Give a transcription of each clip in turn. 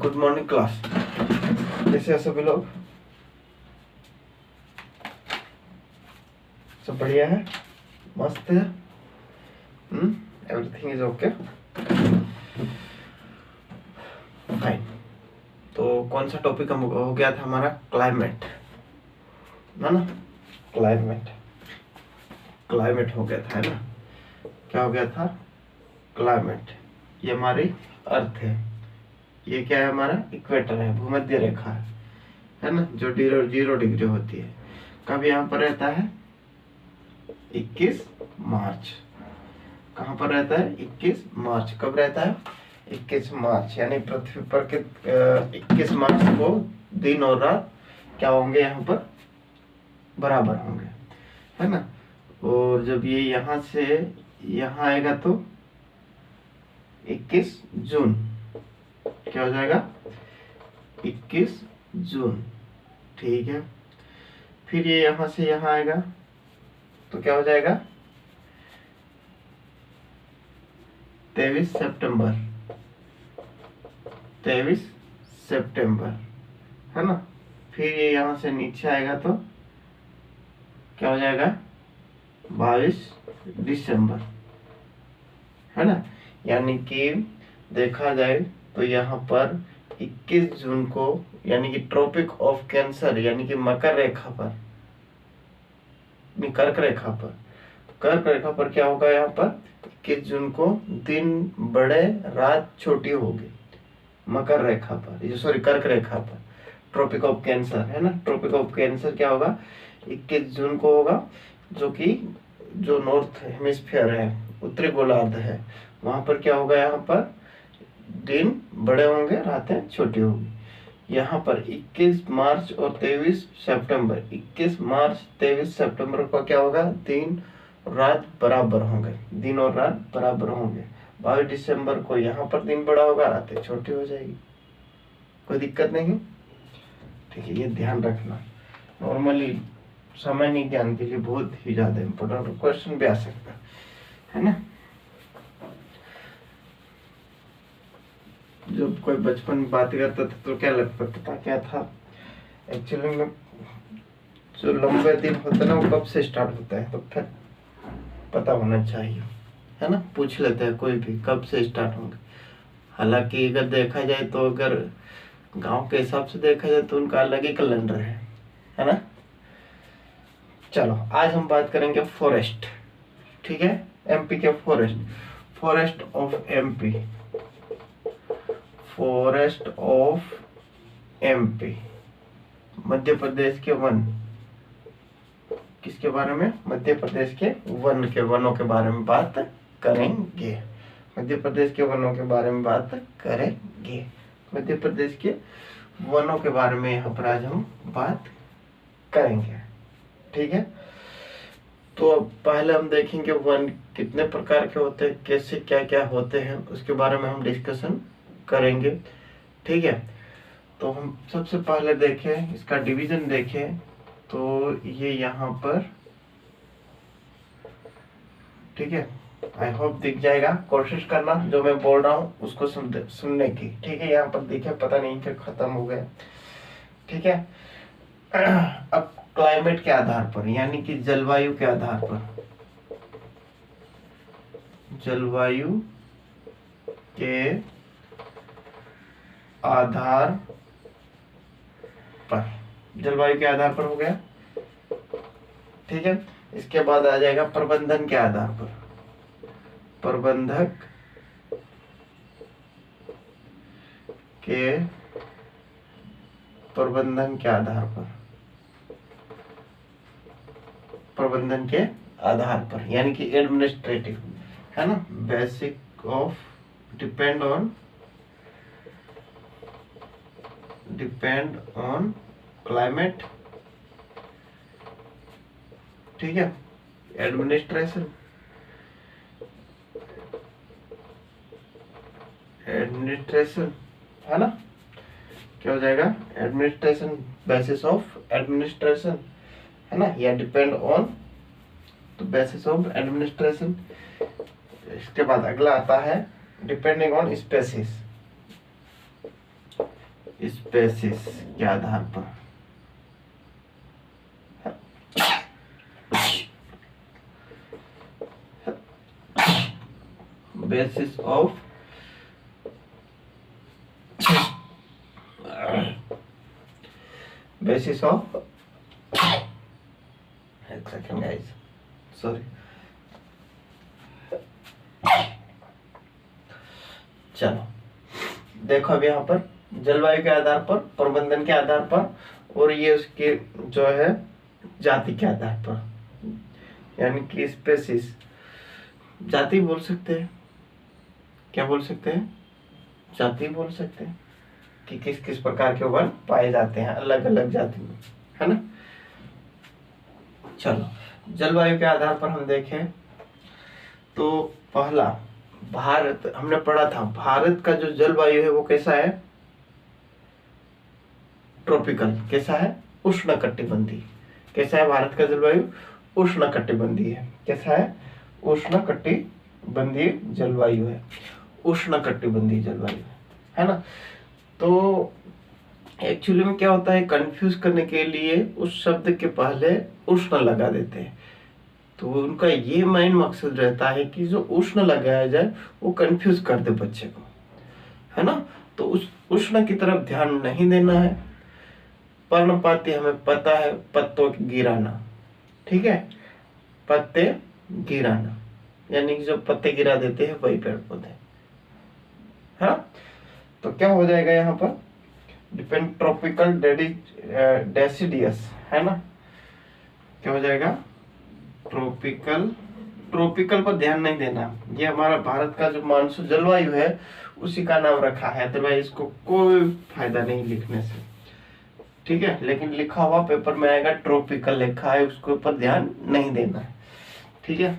Good morning class. कैसे हैं सभी लोग? सब बढ़िया है, मस्त है। Everything is okay, fine. तो कौन सा टॉपिक हम हो गया था हमारा? क्लाइमेट, ना? क्लाइमेट हो गया था, है ना? क्या हो गया था? क्लाइमेट। ये हमारी अर्थ है, ये क्या है? हमारा इक्वेटर है, भूमध्य रेखा है ना, जो 0 डिग्री होती है। कब यहाँ पर रहता है? 21 मार्च। कहाँ पर रहता है? 21 मार्च। कब रहता है? 21 मार्च। यानी पृथ्वी पर के 21 मार्च को दिन और रात क्या होंगे? यहाँ पर बराबर होंगे, है ना। और जब ये यहाँ से यहाँ आएगा तो 21 जून क्या हो जाएगा? 21 जून, ठीक है। फिर ये यहाँ से यहाँ आएगा तो क्या हो जाएगा? 23 सितंबर, 23 सितंबर, है ना। फिर ये यहाँ से नीचे आएगा तो क्या हो जाएगा? 22 दिसंबर, है ना। यानी कि देखा जाए तो यहाँ पर 21 जून को, यानी कि ट्रॉपिक ऑफ कैंसर, यानी कि मकर रेखा पर, कर्क रेखा पर क्या होगा? यहाँ पर 21 जून को दिन बड़े रात छोटी होगी मकर रेखा पर, ये सॉरी कर्क रेखा पर। ट्रॉपिक ऑफ कैंसर, है ना। ट्रॉपिक ऑफ कैंसर क्या होगा? 21 जून को होगा, जो कि जो नॉर्थ हेमिस्फीयर है, उत्तरी गोलार्ध है, वहां पर क्या होगा? यहाँ पर दिन बड़े होंगे, रातें छोटी होगी। यहाँ पर 21 मार्च और 23 सितंबर, 21 मार्च 23 सितंबर को क्या होगा? दिन और रात बराबर होंगे, दिन और रात बराबर होंगे। 22 दिसंबर को यहाँ पर दिन बड़ा होगा, रातें छोटी हो जाएगी। कोई दिक्कत नहीं, ठीक है। ये ध्यान रखना, नॉर्मली सामान्य ज्ञान के लिए बहुत ही ज्यादा इम्पोर्टेंट क्वेश्चन भी आ सकता है ना। जब कोई बचपन में बात करता था तो क्या लगता था? क्या था एक्चुअली में? जो लंबे दिन होते ना, वो कब से स्टार्ट होता है? तो फिर पता होना चाहिए, है ना। पूछ लेते हैं कोई भी, कब से स्टार्ट होंगे। हालांकि अगर देखा जाए तो, अगर गांव के हिसाब से देखा जाए तो उनका अलग ही कैलेंडर है ना। चलो आज हम बात करेंगे फॉरेस्ट, ठीक है। एमपी के forest of MP, forest of MP, Madhya Pradesh के वन। किसके बारे में? मध्य प्रदेश के वनों के बारे में बात करेंगे। मध्य प्रदेश के वनों के बारे में बात करेंगे। मध्य प्रदेश के वनों के बारे में यहाँ पर आज हम बात करेंगे, ठीक है। तो पहले हम देखेंगे वन कितने प्रकार के होते हैं, कैसे क्या क्या होते हैं, उसके बारे में हम डिस्कशन करेंगे, ठीक है। तो हम सबसे पहले देखें, इसका डिवीजन देखें तो ये यहाँ पर, ठीक है। आई होप दिख जाएगा, कोशिश करना जो मैं बोल रहा हूँ उसको सुनने की, ठीक है। यहाँ पर दिखे, पता नहीं कि खत्म हो गया, ठीक है। अब क्लाइमेट के आधार पर, यानी कि जलवायु के आधार पर, जलवायु के आधार पर, जलवायु के आधार पर हो गया, ठीक है। इसके बाद आ जाएगा प्रबंधन के आधार पर, प्रबंधक के प्रबंधन के आधार पर, प्रबंधन के आधार पर, यानी कि एडमिनिस्ट्रेटिव, है ना। Basic of depend on climate, ठीक है। एडमिनिस्ट्रेशन है ना। क्या हो जाएगा? एडमिनिस्ट्रेशन, बेसिस ऑफ एडमिनिस्ट्रेशन, है ना, या डिपेंड ऑन तो बेसिस ऑफ एडमिनिस्ट्रेशन। इसके बाद अगला आता है डिपेंडिंग ऑन स्पेसीज, स्पेसिस के आधार पर, बेसिस ऑफ एक सेकेंड गाइस, सॉरी। चलो देखो अब यहाँ पर जलवायु के आधार पर, प्रबंधन के आधार पर, और ये उसके जो है जाति के आधार पर, यानी कि स्पेसिस, जाति बोल सकते हैं, क्या बोल सकते हैं, जाति बोल सकते हैं कि किस किस प्रकार के वन पाए जाते हैं अलग अलग जाति में, है ना। चलो जलवायु के आधार पर हम देखें तो पहला, भारत, हमने पढ़ा था भारत का जो जलवायु है वो कैसा है, ट्रॉपिकल। कैसा है, उष्णकटिबंधीय। कैसा है भारत का जलवायु, उष्णकटिबंधीय है। कैसा है, उष्णकटिबंधीय जलवायु है, उष्णकटिबंधीय जलवायु है ना। तो एक्चुअली में क्या होता है, कंफ्यूज करने के लिए उस शब्द के पहले उष्ण लगा देते हैं, तो उनका ये मेन मकसद रहता है कि जो उष्ण लगाया जाए वो कंफ्यूज कर दे बच्चे को, है ना। तो उस उष्ण की तरफ ध्यान नहीं देना है। पर्णपाती हमें पता है, पत्तों की गिराना, ठीक है, पत्ते गिराना, यानी कि जो पत्ते गिरा देते हैं वही पेड़ पौधे, हाँ। तो क्या हो जाएगा यहाँ पर, डिपेंड ट्रॉपिकल डेसिडियस, है ना। क्या हो जाएगा, ट्रॉपिकल, ट्रॉपिकल पर ध्यान नहीं देना। ये हमारा भारत का जो मानसून जलवायु है उसी का नाम रखा है, अदरवाइज इसको कोई फायदा नहीं लिखने से, ठीक है। लेकिन लिखा हुआ पेपर में आएगा ट्रॉपिकल लिखा है, उसके ऊपर ध्यान नहीं देना है, ठीक है।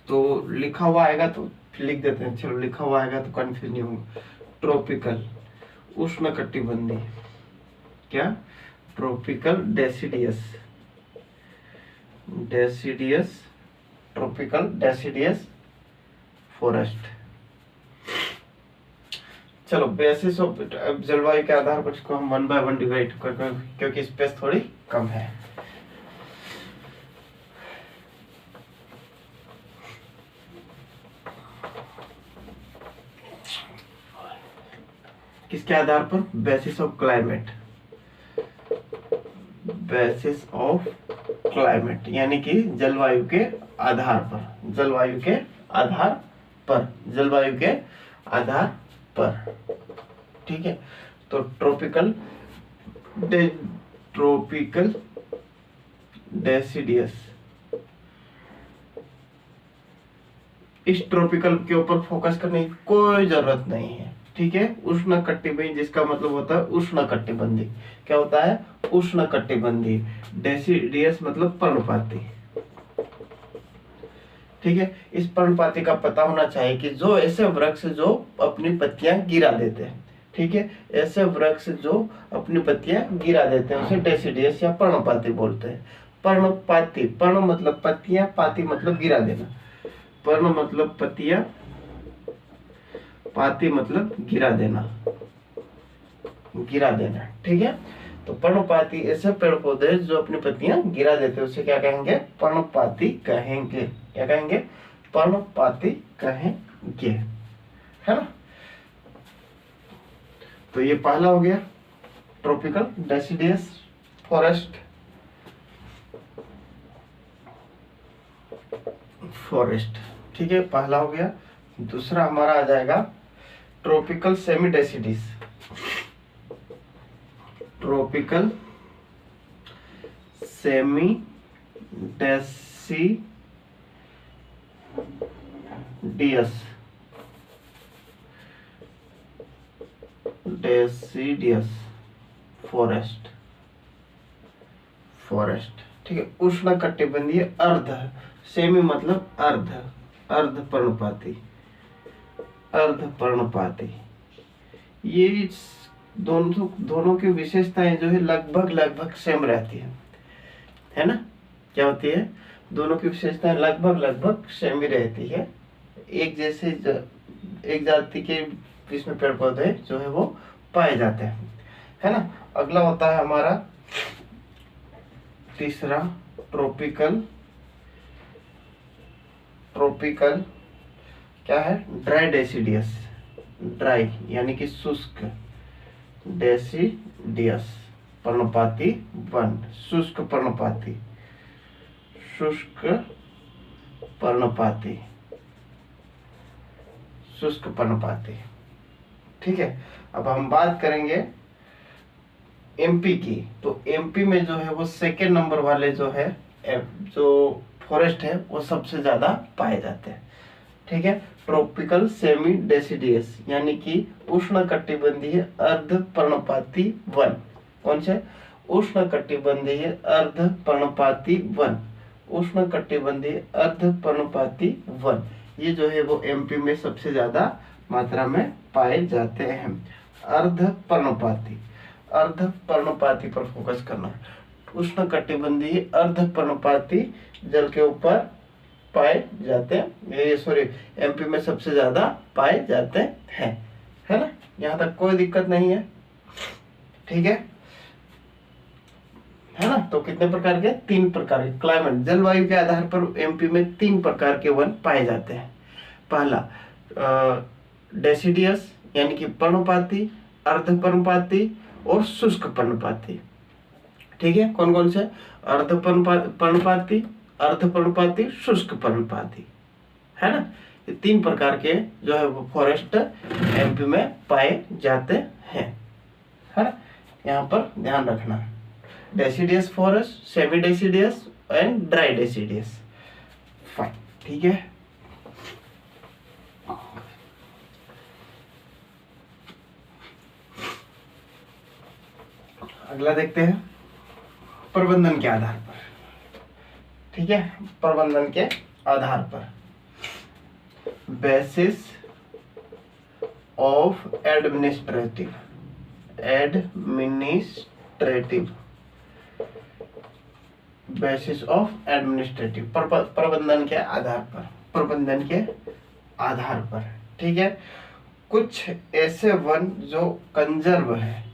तो लिखा हुआ आएगा तो लिख देते हैं, चलो लिखा हुआ आएगा तो कंफ्यूज नहीं होगा। ट्रॉपिकल, उष्णकटिबंधीय, क्या, tropical deciduous, deciduous, tropical deciduous forest. चलो बेसिस ऑफ जलवायु के आधार पर इसको हम 1 by 1 डिवाइड कर, क्योंकि स्पेस थोड़ी कम है। किसके आधार पर, basis of climate, basis of climate, यानी कि जलवायु के आधार पर, जलवायु के आधार पर, जलवायु के आधार पर, ठीक है। तो ट्रॉपिकल ट्रॉपिकल डेसिडियस, इस ट्रॉपिकल के ऊपर फोकस करने की कोई जरूरत नहीं है, ठीक है। उष्णकटिबंधीय जिसका मतलब होता है उष्णकटिबंधीय, क्या होता है, उष्णकटिबंधीय। डेसिडियस मतलब पर्णपाती, ठीक है। इस पर्णपाती का पता होना चाहिए कि जो ऐसे वृक्ष जो अपनी पत्तियां गिरा देते हैं, ठीक है, ऐसे वृक्ष जो अपनी पत्तियां गिरा देते हैं उसे डेसिडियस या पर्णपाती बोलते हैं। पर्णपाती, पर्ण मतलब पत्तियां, पाती मतलब गिरा देना, पर्ण मतलब पत्तियां, पाती मतलब गिरा देना, गिरा देना, ठीक है। तो पर्णपाती ऐसे पेड़ पौधे जो अपनी पत्तियां गिरा देते हैं उसे क्या कहेंगे, पर्णपाती कहेंगे। क्या कहेंगे, पर्णपाती कहेंगे, है ना। तो ये पहला हो गया ट्रॉपिकल डेसिडियस फॉरेस्ट, फॉरेस्ट, ठीक है, पहला हो गया। दूसरा हमारा आ जाएगा tropical semi deciduous, tropical semi deciduous, deciduous forest, forest, ठीक है। उष्णकटिबंधीय अर्ध, सेमी मतलब अर्ध, अर्ध पर्णपाती, अर्ध पर्णपाती। ये दोनों की विशेषताएं जो है लगभग सेम रहती है ना। क्या होती है, दोनों की विशेषताएं लगभग सेम ही रहती है। एक जैसे एक जाति के इसमें पेड़ पौधे जो है वो पाए जाते हैं, है ना। अगला होता है हमारा तीसरा ट्रॉपिकल क्या है, ड्राई डेसिडियस, ड्राई यानी कि शुष्क, डेसिडियस पर्णपाती वन, शुष्क पर्णपाती, शुष्क पर्णपाती, शुष्क पर्णपाती। ठीक है, अब हम बात करेंगे एमपी की। तो एमपी में जो है वो सेकेंड नंबर वाले जो है जो फॉरेस्ट है वो सबसे ज्यादा पाए जाते हैं। ठीक है, ट्रॉपिकल सेमी डेसिडियस यानी कि उष्णकटिबंधीय अर्ध पर्णपाती वन। कौन से? उष्णकटिबंधीय अर्ध पर्णपाती वन, उष्णकटिबंधीय अर्ध पर्णपाती वन, ये जो है वो एमपी में सबसे ज्यादा मात्रा में पाए जाते हैं। अर्ध पर्णपाती, अर्ध पर्णपाती पर फोकस करना। उष्णकटिबंधीय अर्ध पर्णपाती जल के ऊपर पाए जाते हैं, ये सॉरी एमपी में सबसे ज्यादा पाए जाते हैं, है ना। यहाँ तक कोई दिक्कत नहीं है, ठीक है ना। तो कितने प्रकार के? 3 प्रकार के। क्लाइमेट जलवायु के आधार पर एमपी में 3 प्रकार के वन पाए जाते हैं। पहला डेसिडियस यानी कि पर्णपाती, अर्ध पर्णपाती और शुष्क पर्णपाती। ठीक है, कौन कौन से? अर्ध पर्णपाती, अर्ध पर्णपाती, शुष्क पर्णपाती, है ना। ये 3 प्रकार के जो है वो फॉरेस्ट एमपी में पाए जाते हैं, है ना। यहाँ पर ध्यान रखना, deciduous forest, semi deciduous and dry deciduous. Fine, ठीक है। अगला देखते हैं प्रबंधन के आधार पर। ठीक है, प्रबंधन के आधार पर basis of administrative basis of administrative, प्रबंधन के आधार पर, प्रबंधन के आधार पर। ठीक है, कुछ ऐसे वन जो कंजर्व है,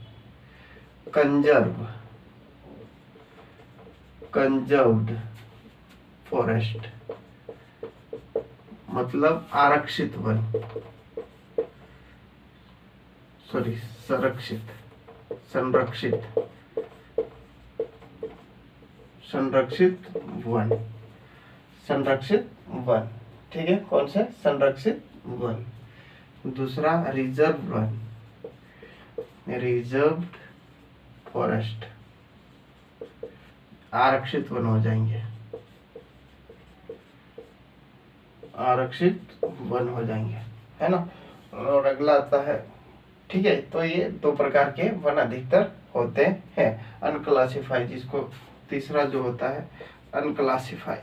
कंजर्व्ड फॉरेस्ट मतलब आरक्षित वन, सॉरी संरक्षित वन, संरक्षित वन। ठीक है, कौन सा? संरक्षित वन। दूसरा रिजर्व वन, रिजर्व्ड फॉरेस्ट, आरक्षित वन हो जाएंगे, आरक्षित वन हो जाएंगे, है ना। और अगला आता है, ठीक है, तो ये 2 प्रकार के वन अधिकतर होते हैं। अनक्लासिफाई, जिसको तीसरा जो होता है अनक्लासिफाई,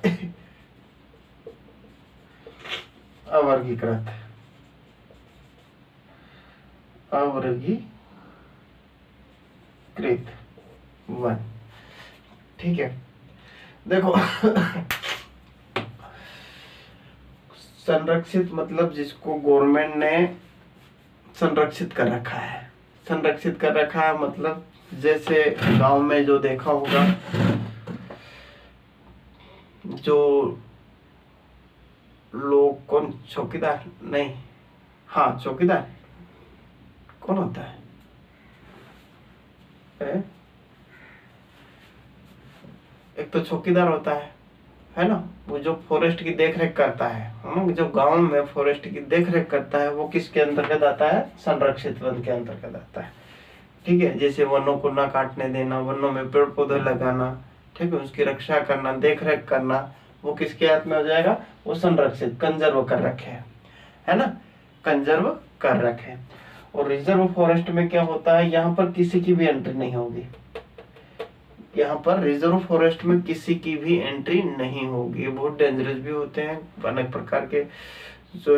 अवर्गीकृत, अवर्गीकृत वन। ठीक है, देखो संरक्षित मतलब जिसको गवर्नमेंट ने संरक्षित कर रखा है, संरक्षित कर रखा है मतलब जैसे गांव में जो देखा होगा, जो लोग, कौन, चौकीदार नहीं, हाँ चौकीदार कौन होता है? एक तो चौकीदार होता है ना, वो जो फॉरेस्ट की देखरेख करता है, जो गांव में फॉरेस्ट की देखरेख करता है, वो किसके अंतर्गत आता है? संरक्षित वन के अंतर्गत आता है। ठीक है, जैसे वनों को ना काटने देना, वनों में पेड़ पौधे लगाना, ठीक है, उसकी रक्षा करना, देखरेख करना, वो किसके हाथ में हो जाएगा? वो संरक्षित, कंजर्व कर रखे है ना, कंजर्व कर रखे। और रिजर्व फॉरेस्ट में क्या होता है? यहाँ पर किसी की भी एंट्री नहीं होगी, यहाँ पर रिजर्व फॉरेस्ट में किसी की भी एंट्री नहीं होगी। बहुत डेंजरस भी होते हैं, अनेक प्रकार के जो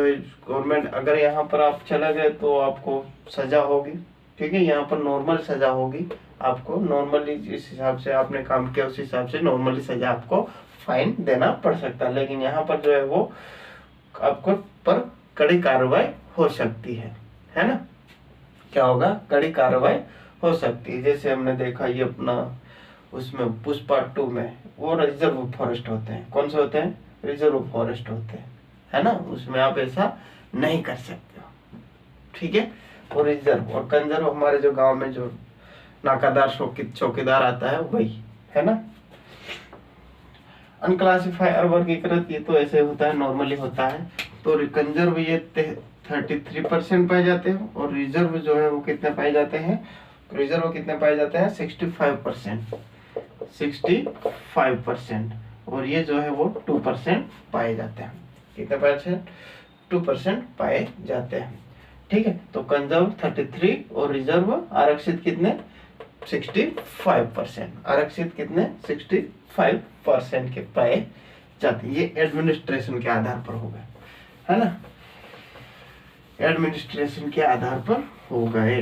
गवर्नमेंट, अगर यहाँ पर आप चले गए तो आपको सजा होगी। ठीक है, यहाँ पर नॉर्मल सजा होगी आपको, नॉर्मली जिस हिसाब से आपने काम किया उस हिसाब से नॉर्मली सजा आपको फाइन देना पड़ सकता है। लेकिन यहाँ पर जो है वो आपको पर कड़ी कार्रवाई हो सकती है ना। क्या होगा, कड़ी कार्रवाई हो सकती है। जैसे हमने देखा ये अपना उसमें पुष्पा 2 में वो रिजर्व फॉरेस्ट होते हैं। कौन से होते हैं, रिजर्व फॉरेस्ट होते हैं, है ना, उसमें आप ऐसा नहीं कर सकते हो, ठीक है। और रिजर्व और कंजर्व हमारे जो गांव में जो नाकादार चौकीदार आता है वही, है ना। अनक्लासिफाइड वर्गीकृत ये तो ऐसे होता है, नॉर्मली होता है। तो कंजर्व ये 33% पाए जाते हैं और रिजर्व जो है वो कितने पाए जाते हैं, रिजर्व कितने पाए जाते हैं 65%, 65%। और ये जो है वो 2% पाए जाते हैं। कितने परसेंट, 2% पाए जाते हैं, ठीक है। तो कंजर्व 33 और रिजर्व आरक्षित कितने 65%, आरक्षित कितने 65% के पाए जाते हैं। ये एडमिनिस्ट्रेशन के आधार पर हो गए, है ना, एडमिनिस्ट्रेशन के आधार पर हो गए।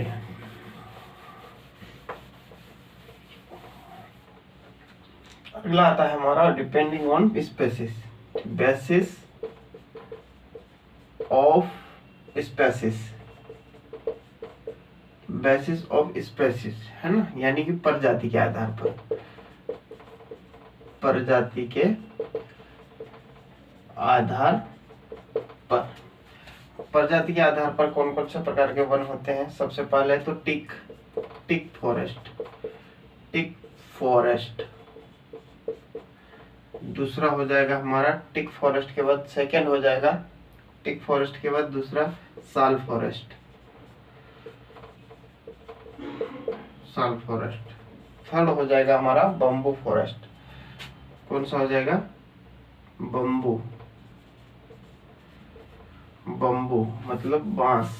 अगला आता है हमारा depending on species, basis of species, basis of species, है ना, यानी कि प्रजाति के आधार पर, प्रजाति के आधार पर। प्रजाति के आधार पर कौन कौन से प्रकार के वन होते हैं, सबसे पहले तो टिक फॉरेस्ट, टिक फॉरेस्ट। दूसरा हो जाएगा हमारा टिक फॉरेस्ट के बाद सेकंड हो जाएगा टिक फॉरेस्ट के बाद दूसरा साल फॉरेस्ट, साल फॉरेस्ट। थर्ड हो जाएगा हमारा बम्बू फॉरेस्ट। कौन सा हो जाएगा, बम्बू, बम्बू मतलब बांस,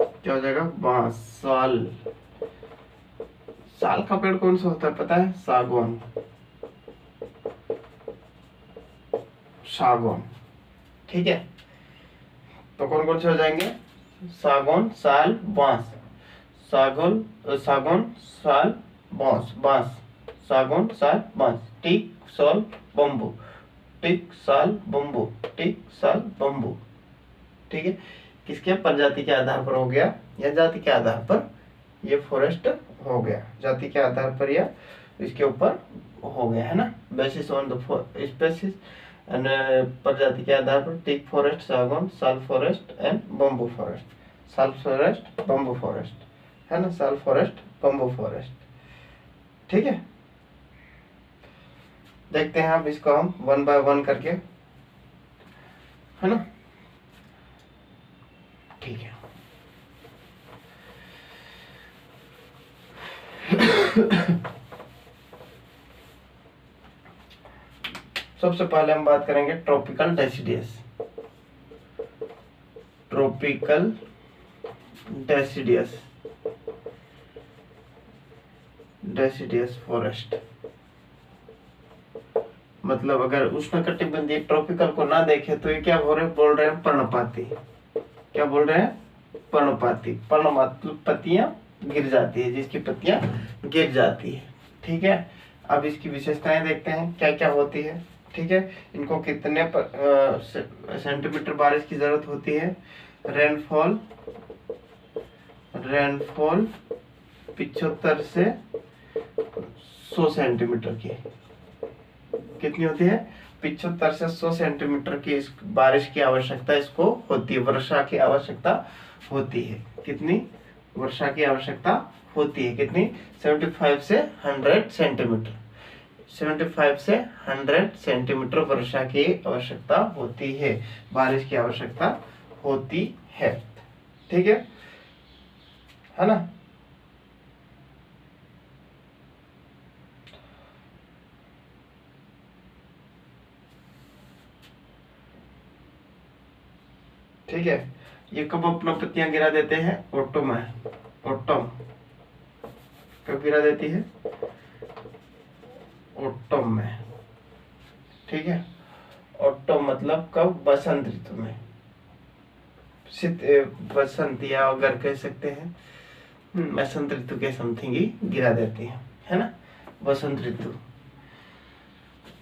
क्या हो जाएगा बांस। साल, साल का पेड़ कौन सा होता है पता है, सागौन, सागौन, ठीक है। तो कौन कौन से हो जाएंगे, सागौन, साल, बांस, सागौन, सागौन, साल, बांस, बांस, सागौन, साल, बांस, टीक, साल, बम्बू, टिक, साल, बम्बू, टिक, साल, बम्बू, ठीक है। किसके प्रजाति के आधार पर हो गया या जाति के आधार पर ये फॉरेस्ट हो गया, जाति के आधार पर या इसके ऊपर हो गया, है ना। Basis on the species and प्रजाति के आधार पर टिक फॉरेस्ट, सागौन, साल फॉरेस्ट एंड बम्बू फॉरेस्ट, साल फॉरेस्ट, बम्बू फॉरेस्ट, है ना, साल फॉरेस्ट, बम्बू फॉरेस्ट, ठीक है। देखते हैं अब इसको हम 1 बाय 1 करके, है ना, ठीक है। सबसे पहले हम बात करेंगे tropical deciduous, tropical deciduous, deciduous forest. मतलब अगर उष्णकटिबंधीय ट्रॉपिकल को ना देखे तो ये क्या बोल रहे हैं पर्णपाती, क्या बोल रहे हैं पर्णपाती, पर्ण मतलब पत्तियां गिर जाती है, जिसकी पत्तियां गिर जाती है, ठीक है। अब इसकी विशेषताएं देखते हैं क्या क्या होती है, ठीक है। इनको कितने सेंटीमीटर बारिश की जरूरत होती है, रेनफॉल, रेनफॉल 75 से 100 सेंटीमीटर की, कितनी होती है 75 से 100 सेंटीमीटर की इस बारिश की आवश्यकता इसको होती है, वर्षा की आवश्यकता होती है। कितनी वर्षा की आवश्यकता होती है, कितनी 75 से 100 सेंटीमीटर, 75 से 100 सेंटीमीटर वर्षा की आवश्यकता होती है, बारिश की आवश्यकता होती है, ठीक है ना। ठीक है। ये कब अपना पत्तियां गिरा देते हैं, ऑटम में, ऑटम कब गिरा देती है, ऑटम में, ठीक है। ऑटम मतलब कब, बसंत ऋतु में, बसंत या अगर कह सकते हैं बसंत ऋतु के समथिंग ही गिरा देती है ना, बसंत ऋतु।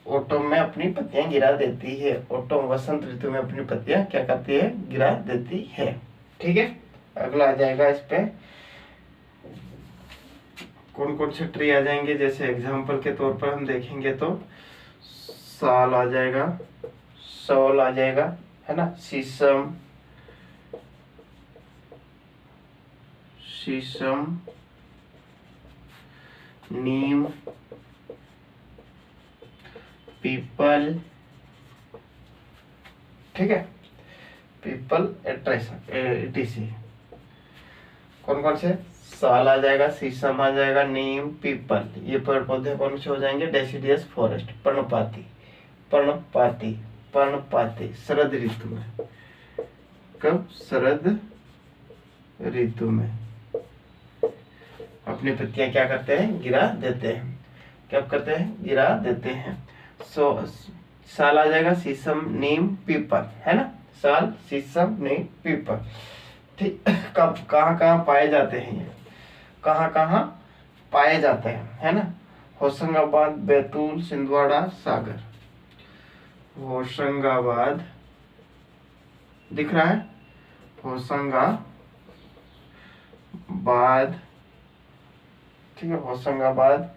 ऑटम में अपनी पत्तियां गिरा देती है। ऑटम वसंत ऋतु में अपनी पत्तियां क्या करती है, गिरा देती है। ठीक है, अगला आ जाएगा इस पे कौन कौन से ट्री आ जाएंगे। जैसे एग्जाम्पल के तौर पर हम देखेंगे तो साल आ जाएगा, सौल आ जाएगा, है ना, शीशम, शीशम, नीम, पीपल, ठीक है, पीपल एटीसी। कौन कौन से, साल आ जाएगा, शीशम आ जाएगा, नीम, पीपल, ये पेड़ पौधे कौन से हो जाएंगे, डेसिडियस फॉरेस्ट, पर्णपाती, पर्णपाती, पर्णपाती शरद ऋतु में। कब, शरद ऋतु में अपनी पत्तियां क्या करते हैं, गिरा देते हैं। क्या करते हैं, गिरा देते हैं। साल आ जाएगा, शीशम, नीम, पीपल, है ना, साल, शीशम, नीम, पीपल। ठीक, कब कहाँ कहाँ पाए जाते हैं ये, कहाँ कहाँ पाए जाते हैं, है ना, होशंगाबाद, बैतूल, छिंदवाड़ा, सागर। होशंगाबाद दिख रहा है, होशंगाबाद, ठीक है, होशंगाबाद,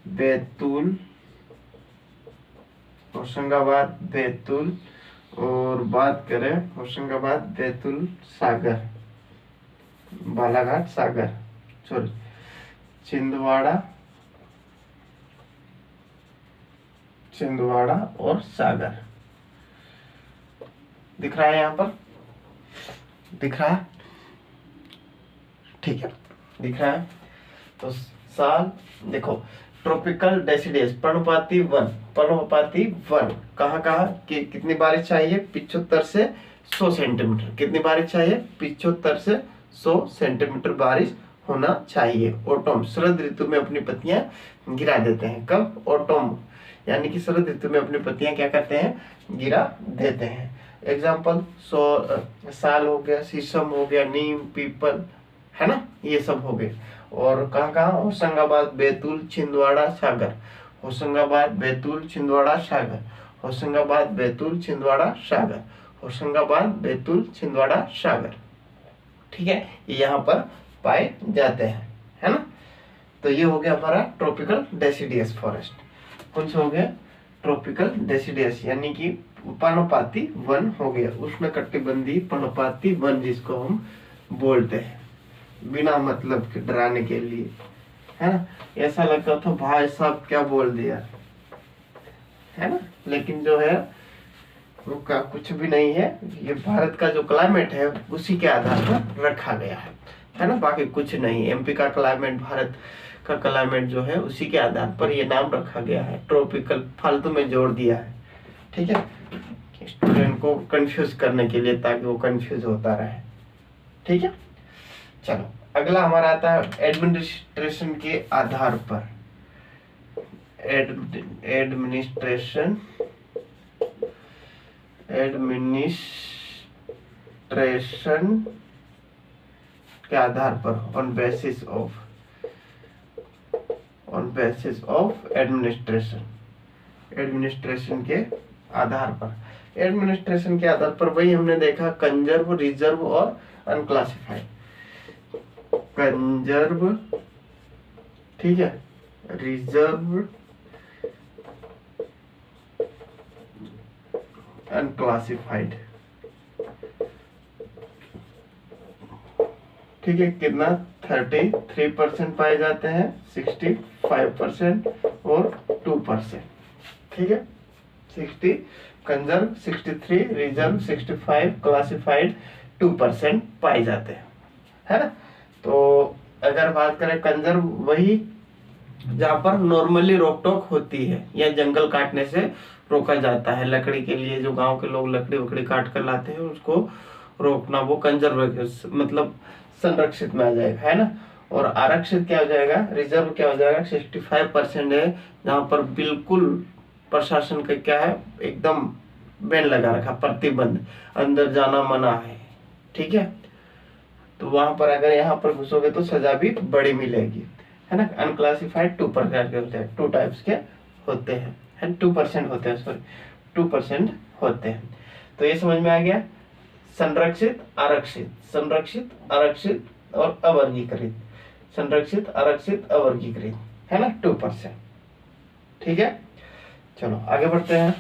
बैतूल, होशंगाबाद, बैतूल, और बात करें होशंगाबाद, बैतूल, सागर, बालाघाट, सागर, सॉरी, छिंदवाड़ा, छिंदवाड़ा और सागर। दिख रहा है, यहाँ पर दिख रहा है, ठीक है, दिख रहा है। तो साल देखो, ट्रॉपिकल डेसिडियस, पर्णपाती वन, पर्णपाती वन कहाँ कहाँ कितनी बारिश चाहिए, 75 से 100 सेंटीमीटर। कितनी बारिश चाहिए, 75 से 100 सेंटीमीटर बारिश होना चाहिए। ऑटम, शरद ऋतु में अपनी पत्तियां गिरा देते हैं। कब, ऑटम यानी कि शरद ऋतु में अपनी पत्तियां क्या करते हैं, गिरा देते हैं। एग्जाम्पल, साल हो गया, शीशम हो गया, नीम, पीपल, है ना, ये सब हो गए। और कहाँ कहाँ, होशंगाबाद, बैतूल, छिंदवाड़ा, सागर, होशंगाबाद, बैतूल, छिंदवाड़ा, सागर, होशंगाबाद, बैतूल, छिंदवाड़ा, सागर, होशंगाबाद, बैतूल, छिंदवाड़ा, सागर। ठीक है, ये यहाँ पर पाए जाते हैं, है ना। तो ये हो गया हमारा ट्रॉपिकल डेसिडियस फॉरेस्ट। कौन सा हो गया, ट्रॉपिकल डेसिडियस यानी कि पर्णपाती वन हो गया, उष्णकटिबंधीय पर्णपाती वन जिसको हम बोलते हैं, बिना मतलब के डराने के लिए, है ना। ऐसा लगता था भाई साहब क्या बोल दिया, है ना, लेकिन जो है वो का कुछ भी नहीं है। ये भारत का जो क्लाइमेट है उसी के आधार पर रखा गया है ना, बाकी कुछ नहीं। एमपी का क्लाइमेट, भारत का क्लाइमेट जो है उसी के आधार पर ये नाम रखा गया है। ट्रॉपिकल फालतू में जोड़ दिया है, ठीक है, स्टूडेंट को कंफ्यूज करने के लिए, ताकि वो कंफ्यूज होता रहे। ठीक है, चलो अगला हमारा आता है एडमिनिस्ट्रेशन के आधार पर। एडमिनिस्ट्रेशन के आधार पर, ऑन बेसिस ऑफ एडमिनिस्ट्रेशन के आधार पर। एडमिनिस्ट्रेशन के आधार पर वही हमने देखा, कंजर्व, रिजर्व और अनक्लासिफाइड। कंजर्व, ठीक है, रिजर्व, अनक्लासिफाइड, ठीक है। कितना, 33% पाए जाते हैं, 65% और 2%, ठीक है। 60 कंजर्व, 63 रिजर्व, 65 क्लासिफाइड, 2% पाए जाते हैं, है ना। तो अगर बात करें कंजर्व, वही जहाँ पर नॉर्मली रोक टोक होती है या जंगल काटने से रोका जाता है। लकड़ी के लिए जो गांव के लोग लकड़ी वकड़ी काट कर लाते हैं उसको रोकना, वो कंजर्व मतलब संरक्षित में आ जाएगा, है ना। और आरक्षित क्या हो जाएगा, रिजर्व क्या हो जाएगा, 65% है, जहाँ पर बिल्कुल प्रशासन का क्या है, एकदम बैन लगा रखा, प्रतिबंध, अंदर जाना मना है, ठीक है। तो वहां पर अगर यहाँ पर घुसोगे तो सजा भी बड़ी मिलेगी, है ना। अनक्लासिफाइड 2 प्रकार के होते हैं, 2 टाइप्स के होते हैं, है, 2% होते हैं, सॉरी 2% होते हैं। तो ये समझ में आ गया, संरक्षित, आरक्षित, संरक्षित, आरक्षित और अवर्गीकृत, संरक्षित, आरक्षित, अवर्गीकृत, है ना, 2%। ठीक है, चलो आगे बढ़ते हैं।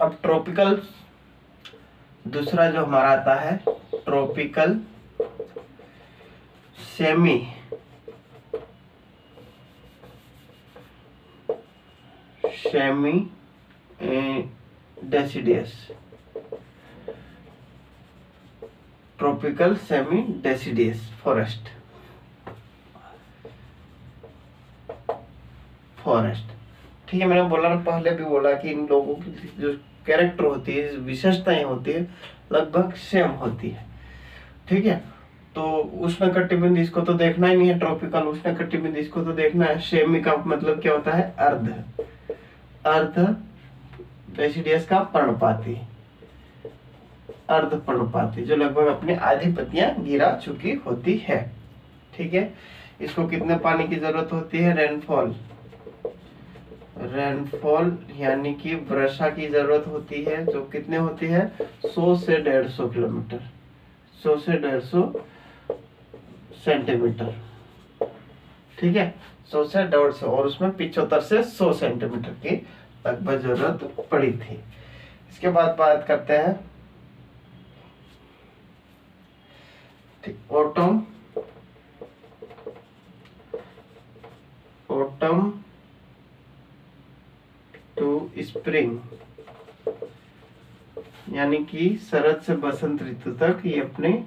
अब ट्रॉपिकल, दूसरा जो हमारा आता है tropical semi semi deciduous, tropical semi deciduous forest, ठीक है। मैंने बोला ना, पहले भी बोला कि इन लोगों की जो कैरेक्टर होती है, विशेषताएं होती है, लगभग सेम होती है। ठीक है, तो उष्णकटिबंधीय इसको तो देखना ही नहीं है, ट्रॉपिकल उष्णकटिबंधीय इसको तो देखना है। सेमी का मतलब क्या होता है, अर्ध डेसिडियस का पर्णपाती, अर्ध पर्णपाती, जो लगभग अपनी आधी पत्तियां गिरा चुकी होती है। ठीक है, इसको कितने पानी की जरूरत होती है, रेनफॉल यानी कि वर्षा की जरूरत होती है, जो कितने होती है, 100 से 150 किलोमीटर, 100 से 150 सेंटीमीटर। ठीक है, 100 से 150, और उसमें 75 से 100 सेंटीमीटर की लगभग जरूरत पड़ी थी। इसके बाद बात करते हैं ऑटम टू स्प्रिंग, यानी कि शरद से बसंत ऋतु तक, ये अपने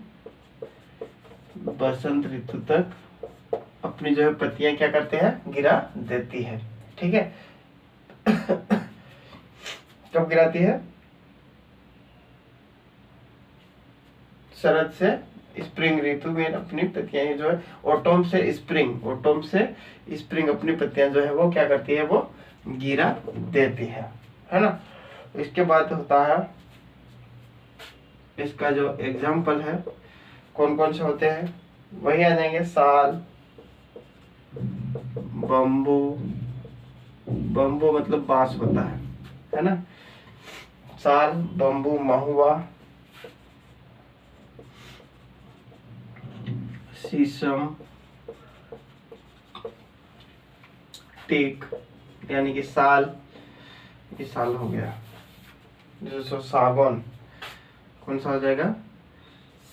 बसंत ऋतु तक अपनी जो है पत्तियां क्या करते हैं, गिरा देती है। ठीक है, कब गिराती है, शरद से स्प्रिंग ऋतु में अपनी पत्तियां जो है, ऑटम से स्प्रिंग अपनी पत्तियां जो है वो क्या करती है, वो गिरा देती है ना। इसके बाद होता है, इसका जो एग्जाम्पल है कौन कौन से होते हैं, वही आ जाएंगे, साल, बम्बू मतलब बांस होता है ना, साल, बम्बू, महुआ, शीशम, टीक, यानी कि साल, ये साल हो गया। जैसे सागौन, कौन सा हो जाएगा,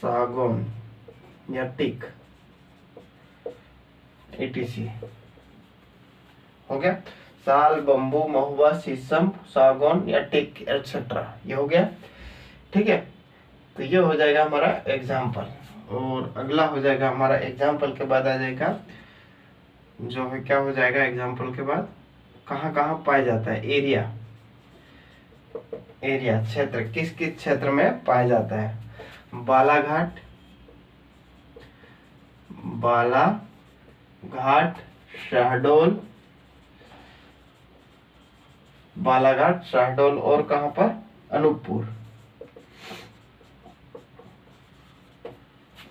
सागौन या टीक, etc हो गया। साल, बम्बू, महुआ, शीशम, सागौन या टीक एटसेट्रा, ये हो गया। ठीक है, तो ये हो जाएगा हमारा एग्जाम्पल। और अगला हो जाएगा हमारा, एग्जाम्पल के बाद आ जाएगा जो है, क्या हो जाएगा एग्जाम्पल के बाद, कहाँ कहाँ पाया जाता है, एरिया क्षेत्र, किस किस क्षेत्र में पाया जाता है, बालाघाट, शहडोल, और कहाँ पर,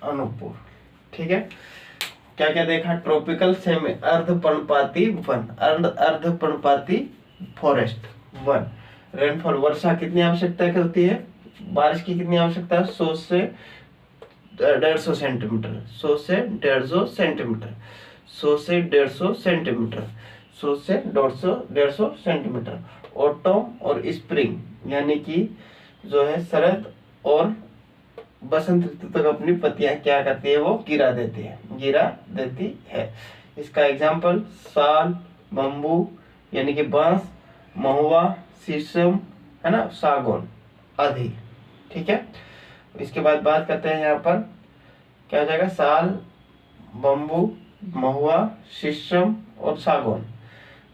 अनूपपुर। ठीक है, क्या क्या देखा, ट्रॉपिकल सेमी अर्धपर्णपाती वन, अर्धपर्णपाती फॉरेस्ट वन। रेनफॉल, वर्षा कितनी आवश्यकता होती है, बारिश की कितनी आवश्यकता है, 100 से 150 सेंटीमीटर, 100 से 150 सेंटीमीटर, 100 से 150 सेंटीमीटर, 100 से 150 सेंटीमीटर। ऑटम और स्प्रिंग यानी कि जो है शरद और बसंत ऋतु तक अपनी पत्तियां क्या करती है, वो गिरा देती है। इसका एग्जाम्पल, साल, बम्बू यानी कि बांस, महुआ, शीशम, है ना, सागौन आदि। ठीक है, इसके बाद बात करते हैं यहाँ पर, क्या हो जाएगा, साल, बम्बू, महुआ, शीशम और सागौन।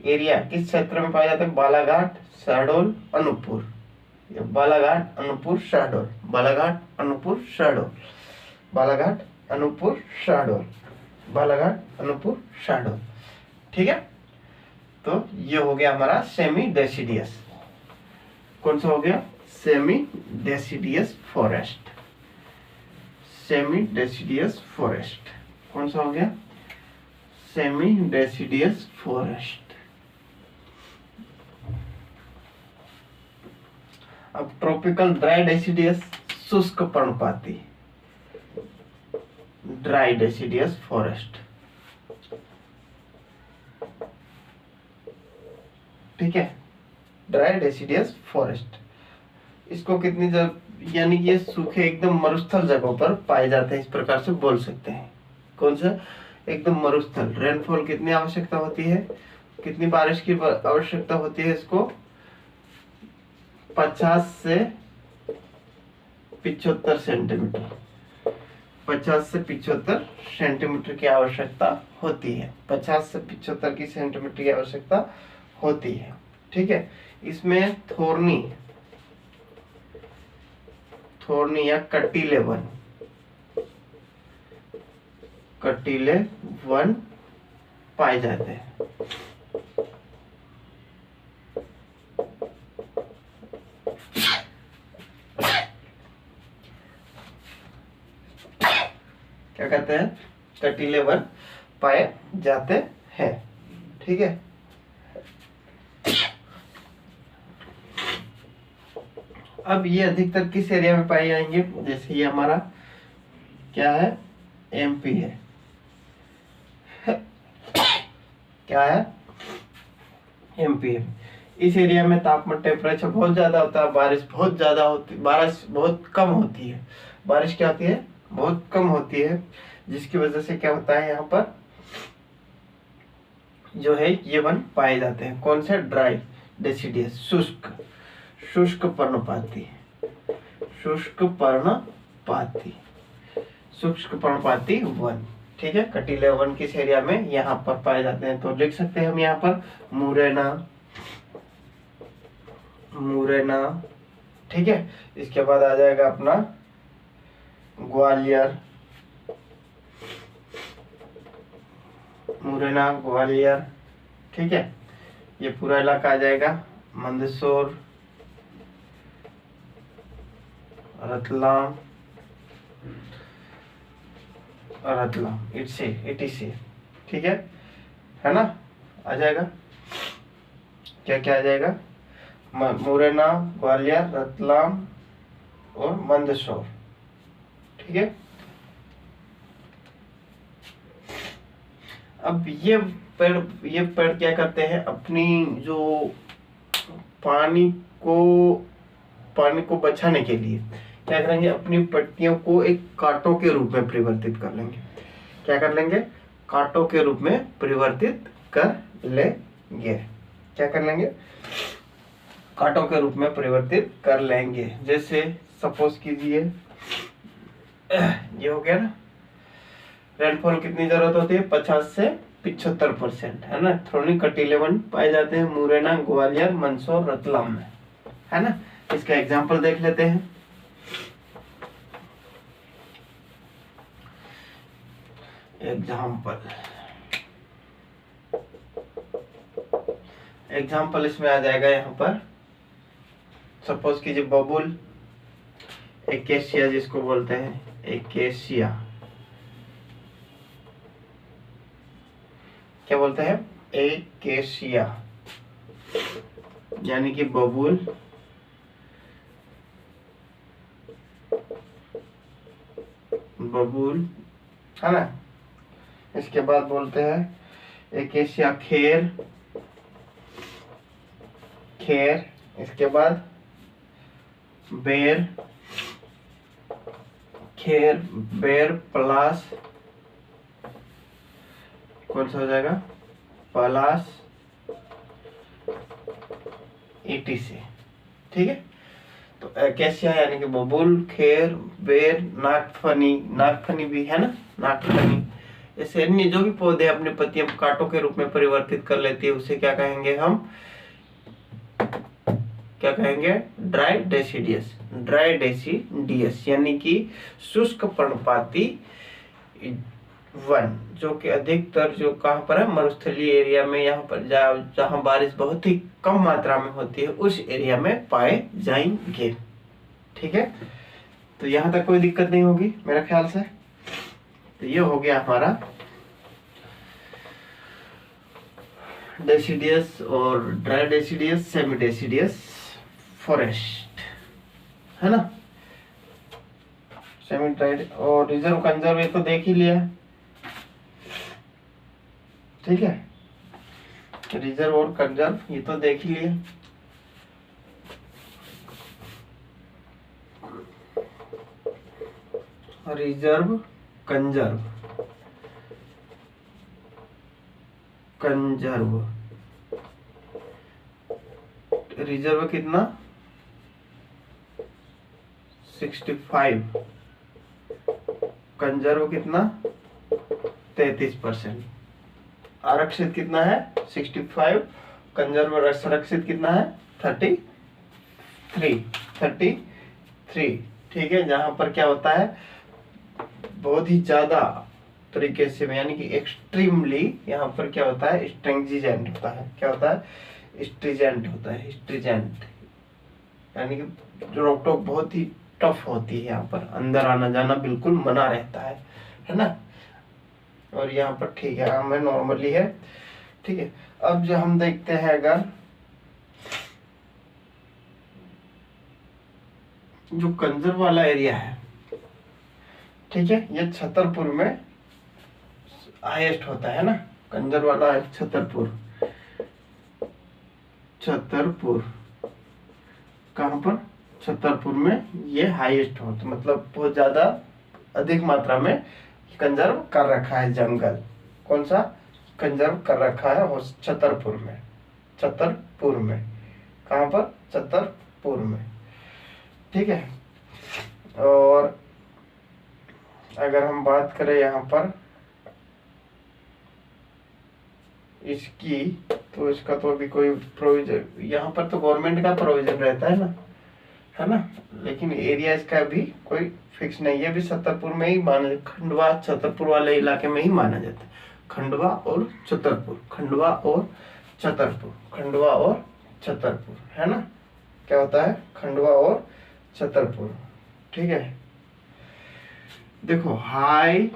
एरिया किस क्षेत्र में पाया जाता है, बालाघाट, शहडोल, अनूपपुर, बालाघाट, अनूपपुर, शहडोल, बालाघाट, अनूपपुर, शहडोल, बालाघाट, अनूपपुर, शहडोल, बालाघाट, अनूपपुर, शहडोल। ठीक है, तो ये हो गया हमारा सेमी डेसिडियस। कौन सा हो गया? Semi deciduous forest. Semi deciduous forest कौन सा हो गया? Semi deciduous forest. अब ट्रॉपिकल ड्राई डेसिडियस शुष्क पर्णपाती, ड्राई डेसिडियस फॉरेस्ट। ठीक है, ड्राई डेसिडियस फॉरेस्ट। इसको कितनी यानी कि ये सूखे एकदम मरुस्थल जगहों पर पाए जाते हैं, इस प्रकार से बोल सकते हैं। कौन सा? एकदम मरुस्थल। रेनफॉल कितनी आवश्यकता होती है, कितनी बारिश की आवश्यकता होती है इसको? 50 से 75 सेंटीमीटर, 50 से 75 सेंटीमीटर की आवश्यकता होती है। 50 से 75 की सेंटीमीटर की आवश्यकता होती है। ठीक है, इसमें थोरनी या कटीले वन पाए जाते हैं। क्या कहते हैं? कटीले वन पाए जाते हैं। ठीक है, अब ये अधिकतर किस एरिया में पाए जाएंगे? जैसे ये हमारा क्या है? एमपी है। क्या है? एमपी है। इस एरिया में तापमान टेम्परेचर बहुत ज्यादा होता है, बारिश बहुत ज्यादा होती, बारिश बहुत कम होती है। बारिश क्या होती है? बहुत कम होती है, जिसकी वजह से क्या होता है, यहाँ पर जो है ये वन पाए जाते हैं। कौन से? ड्राई डेसिडियस, शुष्क पर्णपाती, शुष्क पर्णपाती वन। ठीक है, कटीले वन किस एरिया में? यहाँ पर पाए जाते हैं। तो लिख सकते हैं हम यहाँ पर मुरैना। ठीक है, इसके बाद आ जाएगा अपना ग्वालियर, मुरैना ग्वालियर। ठीक है, ये पूरा इलाका आ जाएगा। मंदसौर, रतलाम, इटसे। ठीक है ना? आ जाएगा। क्या क्या आ जाएगा? मुरैना, ग्वालियर, रतलाम और मंदसौर। ठीक है, अब ये पेड़ क्या करते हैं? अपनी जो पानी को बचाने के लिए क्या करेंगे? अपनी पत्तियों को एक कांटों के रूप में परिवर्तित कर लेंगे। क्या कर लेंगे? कांटों के रूप में परिवर्तित कर लेंगे। क्या कर लेंगे? कांटों के रूप में परिवर्तित कर लेंगे। जैसे सपोज कीजिए ये हो गया ना, रेनफॉल कितनी जरूरत होती है? 50 से 75%, है ना? थोड़ी कटीले वन पाए जाते हैं मुरैना, ग्वालियर, मंदसौर, रतलाम में, है ना? इसका एग्जाम्पल देख लेते हैं। एग्जाम्पल इसमें आ जाएगा यहाँ पर। सपोज कीजिए बबुल एकेशिया, जिसको बोलते हैं एकेशिया, क्या बोलते हैं? एकेशिया, यानी कि बबुल है ना? इसके बाद बोलते हैं एकेशिया खेर, इसके बाद बेर प्लस, कौन सा हो जाएगा? Plus ETC। ठीक है, तो एकेशिया यानी कि बबुल, खेर, बेर, नागफनी भी है ना, नागफनी। ऐसे अन्य जो भी पौधे अपने पत्तियों कांटों के रूप में परिवर्तित कर लेती है, उसे क्या कहेंगे हम? क्या कहेंगे? ड्राई डेसिडियस, यानी कि शुष्क पर्णपाती वन, जो कि अधिकतर जो कहाँ पर है, मरुस्थलीय एरिया में, यहाँ पर जहाँ बारिश बहुत ही कम मात्रा में होती है उस एरिया में पाए जाएंगे। ठीक है, तो यहाँ तक कोई दिक्कत नहीं होगी मेरे ख्याल से। तो ये हो गया हमारा डेसिडियस और dry deciduous, semi deciduous forest, है ना। सेमी ड्राई और रिजर्व कंजर्व ये तो देख ही लिया, ठीक है। रिजर्व और कंजर्व ये तो देख ही लिया। रिजर्व कंजर्व, कंजर्व रिजर्व कितना 65, कंजर्व कितना 33%। आरक्षित कितना है 65, कंजर्व संरक्षित कितना है 33। ठीक है, जहां पर क्या होता है बहुत ही ज्यादा तरीके से, यानी कि एक्सट्रीमली यहाँ पर क्या होता है स्ट्रिंजेंट होता है। क्या होता है स्ट्रिजेंट होता है, स्ट्रिजेंट यानी कि रोक टोक बहुत ही टफ होती है, यहाँ पर अंदर आना जाना बिल्कुल मना रहता है ना। और यहाँ पर ठीक है हमें नॉर्मली है, ठीक है। अब जो हम देखते हैं अगर जो कंजर्व वाला एरिया है, ठीक है, ये छतरपुर में हाईएस्ट होता है ना, कंजर्व वाला है छतरपुर। छतरपुर कहाँ पर, छतरपुर में ये हाईएस्ट होता, मतलब बहुत ज्यादा अधिक मात्रा में कंजर्व कर रखा है जंगल। कौन सा कंजर्व कर रखा है वो छतरपुर में, छतरपुर में, कहाँ पर छतरपुर में, ठीक है। और अगर हम बात करें यहाँ पर इसकी, तो इसका तो अभी कोई प्रोविजन, यहाँ पर तो गवर्नमेंट का प्रोविजन रहता है ना, लेकिन एरिया इसका भी कोई फिक्स नहीं है। अभी छतरपुर में ही माना, खंडवा छतरपुर वाले इलाके में ही माना जाता है। खंडवा और छतरपुर, खंडवा और छतरपुर, खंडवा और छतरपुर, है ना। क्या होता है खंडवा और छतरपुर, ठीक है। देखो हाई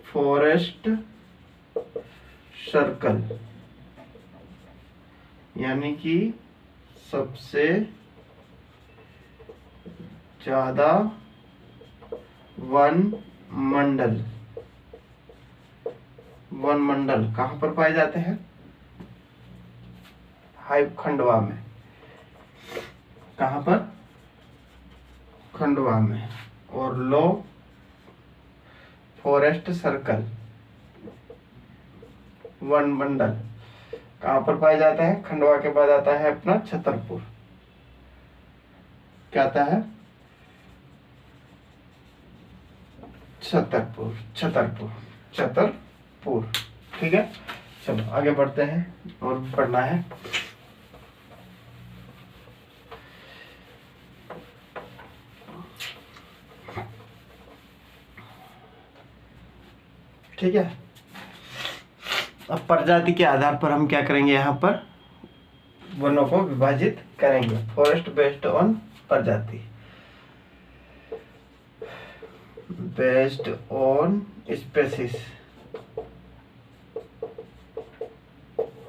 फॉरेस्ट सर्कल, यानी कि सबसे ज्यादा वन मंडल, वन मंडल कहां पर पाए जाते हैं, हाई खंडवा में। कहां पर, खंडवा में। और लो फॉरेस्ट सर्कल, वन मंडल कहां पर पाया जाता है, खंडवा के बाद आता है अपना छतरपुर। क्या आता है छतरपुर, छतरपुर, छतरपुर, ठीक है। चलो आगे बढ़ते हैं और पढ़ना है। ठीक है, अब प्रजाति के आधार पर हम क्या करेंगे, यहाँ पर वनों को विभाजित करेंगे। फॉरेस्ट बेस्ड ऑन प्रजाति, based on species,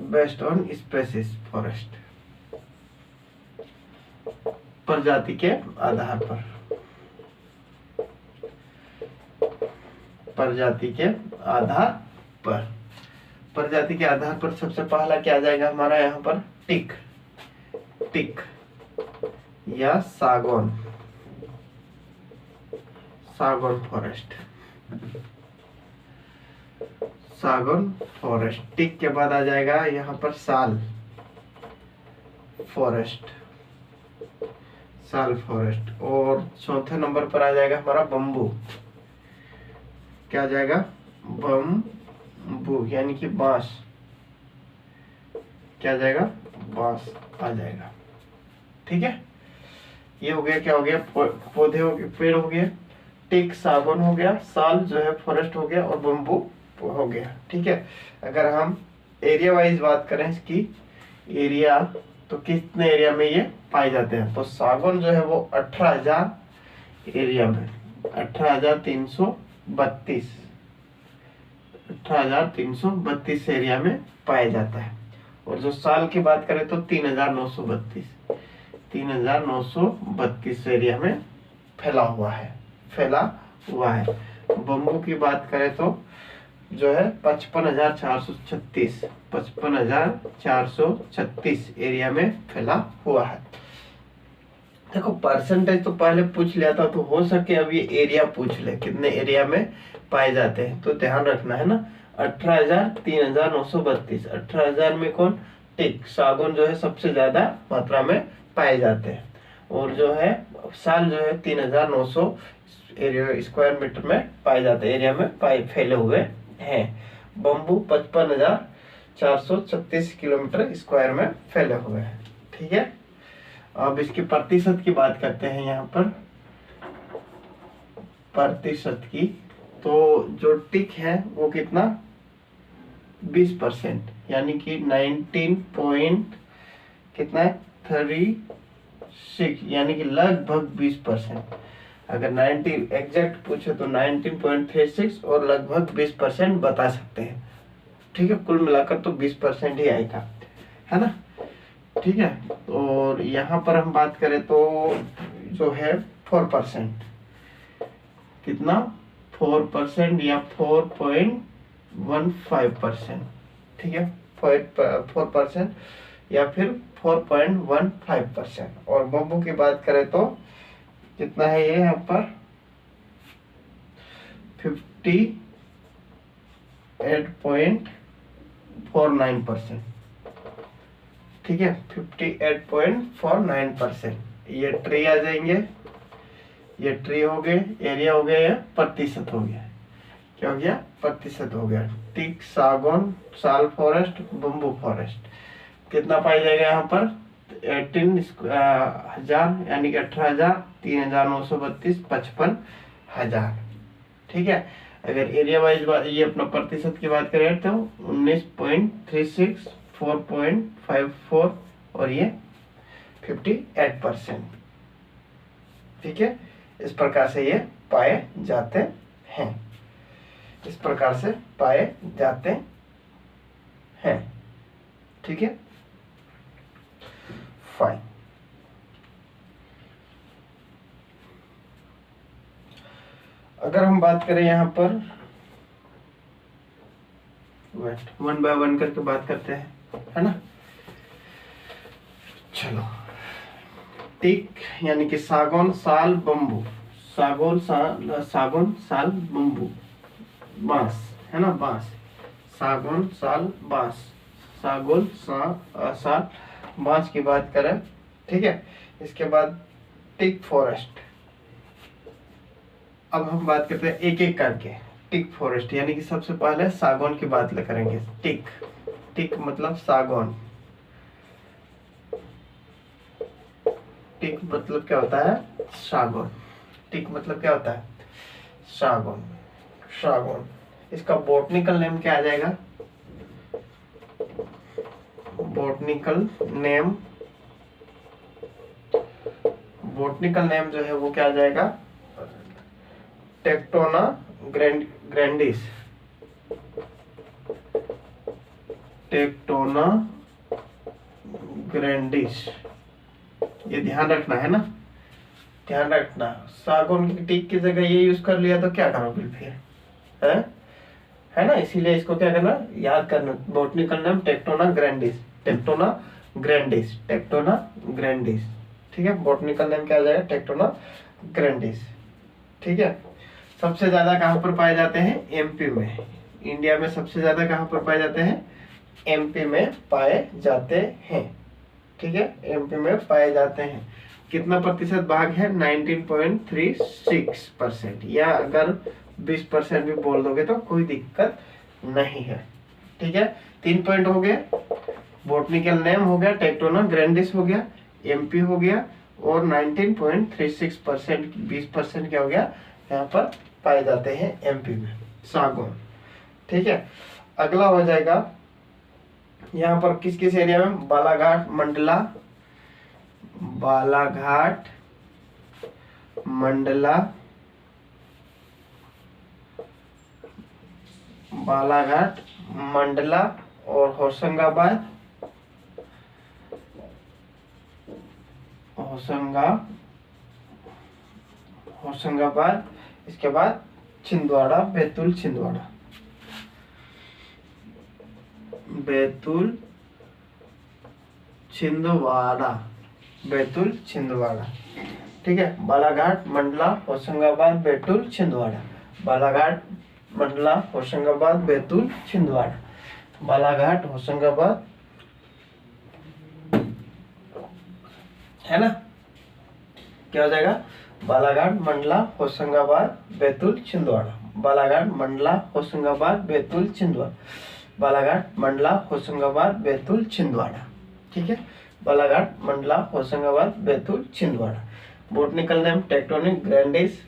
based on species forest, प्रजाति के आधार पर, प्रजाति के आधार पर, प्रजाति के आधार पर सबसे पहला क्या आ जाएगा हमारा यहाँ पर, टिक, टिक या सागौन, सागौन फॉरेस्ट, सागौन फॉरेस्ट। टिक के बाद आ जाएगा यहाँ पर साल फॉरेस्ट, साल फॉरेस्ट। और चौथे नंबर पर आ जाएगा हमारा बम्बू। क्या आ जाएगा, बम्बू यानी कि बांस। क्या आ जाएगा, बांस आ जाएगा, ठीक है। ये हो गया, क्या हो गया, पौधे हो गए, पेड़ हो गए। टीक सागौन हो गया, साल जो है फॉरेस्ट हो गया, और बम्बू हो गया। ठीक है, अगर हम एरिया वाइज बात करें इसकी एरिया, तो कितने एरिया में ये पाए जाते हैं, तो सागौन जो है वो 18,000 एरिया में, 18,332 18,332 एरिया में पाया जाता है। और जो साल की बात करें तो 3,932 एरिया में फैला हुआ है। बम्बू की बात करें तो जो है 55,436 एरिया में फैला हुआ है। देखो परसेंटेज तो पहले पूछ लिया था, तो हो सके अब ये एरिया पूछ ले, कितने एरिया में पाए जाते हैं, तो ध्यान रखना है ना। 18,000, 3,932, 18,000 में कौन, टिक सागौन जो है सबसे ज्यादा मात्रा में पाए जाते हैं। और जो है साल जो है 3,900 एरिया स्क्वायर मीटर में पाए जाते हैं, एरिया में पाए फैले हुए हैं। बम्बू 55,436 किलोमीटर स्क्वायर में फैले हुए हैं। ठीक है, अब इसके प्रतिशत की बात करते हैं यहाँ पर, प्रतिशत की। तो जो टिक है वो कितना, 20%, यानी कि 19 कितना है, 36, यानी कि लगभग 20%। अगर 90 एग्जैक्ट पूछे तो 19.36 और लगभग 20% बता सकते हैं। ठीक है, कुल मिलाकर तो 20% ही आएगा, है ना। ठीक है, और यहाँ पर हम बात करें तो जो है 4%, कितना, 4% या 4.15%। ठीक है, 4% या फिर 4.15%। और बम्बू की बात करें तो कितना है ये यहाँ पर, 58.49%। ठीक है, 58.49%। ये ट्री आ जाएंगे, ये ट्री हो गए, एरिया हो गया, या प्रतिशत हो गया, क्या हो गया, प्रतिशत हो गया। टिक सागौन साल फॉरेस्ट बम्बू फॉरेस्ट कितना पाया जाएगा यहाँ पर, 18,000 यानी कि 18,000, 3,932, 55,000। ठीक है, अगर एरिया वाइज ये अपना प्रतिशत की बात करें तो 19.36, 4.54 और ये 58%। ठीक है, इस प्रकार से ये पाए जाते हैं, इस प्रकार से पाए जाते हैं। ठीक है, फाइन। अगर हम बात करें यहाँ पर, वन बाय वन करके बात करते हैं, है ना। चलो, टिक यानी कि सागौन साल बम्बू, सागौन साल बम्बू, बांस, है ना, बांस, सागौन साल बांस, सागौन साल बांस की बात करें। ठीक है, इसके बाद टिक फॉरेस्ट। अब हम बात करते हैं एक एक करके। टिक फॉरेस्ट यानी कि सबसे पहले सागौन की बात करेंगे। टिक मतलब सागौन, टिक मतलब क्या होता है, सागौन। टिक मतलब क्या होता है, सागौन। इसका बॉटनिकल नेम क्या आ जाएगा, बॉटनिकल नेम जो है वो क्या आ जाएगा, टेक्टोना ग्रैंडिस। टेक्टोना ग्रैंडिस, ये ध्यान रखना है ना, ध्यान रखना। सागौन की टिक की जगह ये यूज कर लिया तो क्या करोगे फिर, है ना, इसीलिए इसको क्या करना, याद करना। Botanical name tectona grandis. ठीक है, बॉटनिकल नेम क्या आ जाएगा, टेक्टोना ग्रैंडिस। ठीक है, सबसे ज्यादा कहाँ पर पाए जाते हैं, एमपी में। इंडिया में सबसे ज्यादा कहाँ पर पाए जाते हैं, एमपी में पाए जाते हैं। ठीक है, एमपी में पाए जाते हैं। कितना प्रतिशत भाग है, 19.36%, या अगर 20% भी बोल दोगे तो कोई दिक्कत नहीं है। ठीक है, 3 पॉइंट हो गए, बॉटनिकल नेम हो गया, टेक्टोना ग्रैंडिस हो गया, एमपी हो गया, और 19.36%, 20% क्या हो गया, यहाँ पर पाए जाते हैं एमपी में, सागौन। ठीक है, अगला हो जाएगा यहाँ पर किस किस एरिया में, बालाघाट मंडला, बालाघाट मंडला, बालाघाट मंडला और होशंगाबाद, होशंगाबाद, इसके बाद छिंदवाड़ा, बैतूल छिंदवाड़ा, बैतूल छिंदवाड़ा, बैतूल छिंदवाड़ा। ठीक है, बालाघाट मंडला होशंगाबाद बैतूल छिंदवाड़ा, बालाघाट मंडला होशंगाबाद बैतूल छिंदवाड़ा, बालाघाट होशंगाबाद, है ना। क्या हो जाएगा, बालाघाट मंडला होशंगाबाद बैतूल छिंदवाड़ा, बालाघाट मंडला होशंगाबाद बैतूल छिंदवाड़ा, बालाघाट मंडला होशंगाबाद बैतूल छिंदवाड़ा। ठीक है, Balaghat Mandla Hoshangabad Betul Chhindwara. Botanical name tectonic grandis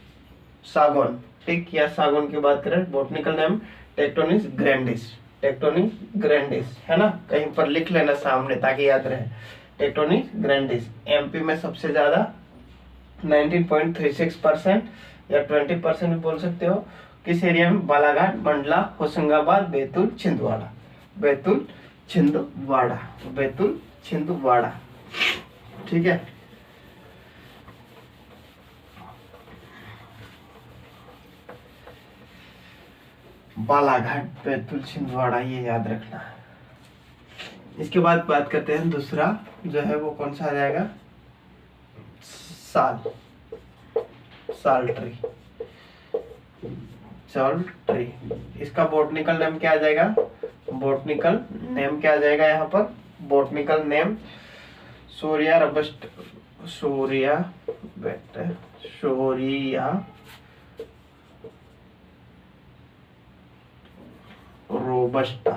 सागौन। ठीक, या सागौन की बात करें, botanical name tectonis grandis, tectonic grandis, है ना, कहीं पर लिख लेना सामने ताकि याद रहे। टेक्टोनिक ग्रैंडिस एमपी में सबसे ज्यादा 19.36% या 20% भी बोल सकते हो। किस एरिया में, बालाघाट मंडला होशंगाबाद बैतूल छिंदवाड़ा, बैतूल छिंदवाड़ा, बैतूल छिंदवाड़ा। ठीक है, बालाघाट बैतूल छिंदवाड़ा, ये याद रखना है। इसके बाद बात करते हैं दूसरा जो है वो कौन सा आ जाएगा, साल, साल ट्री, साल ट्री। इसका बोटनिकल नेम क्या आ जाएगा, बोटनिकल नेम क्या आ जाएगा यहाँ पर, botanical name Shorea robust, Shorea बेटा, सोरिया रोबस्टा,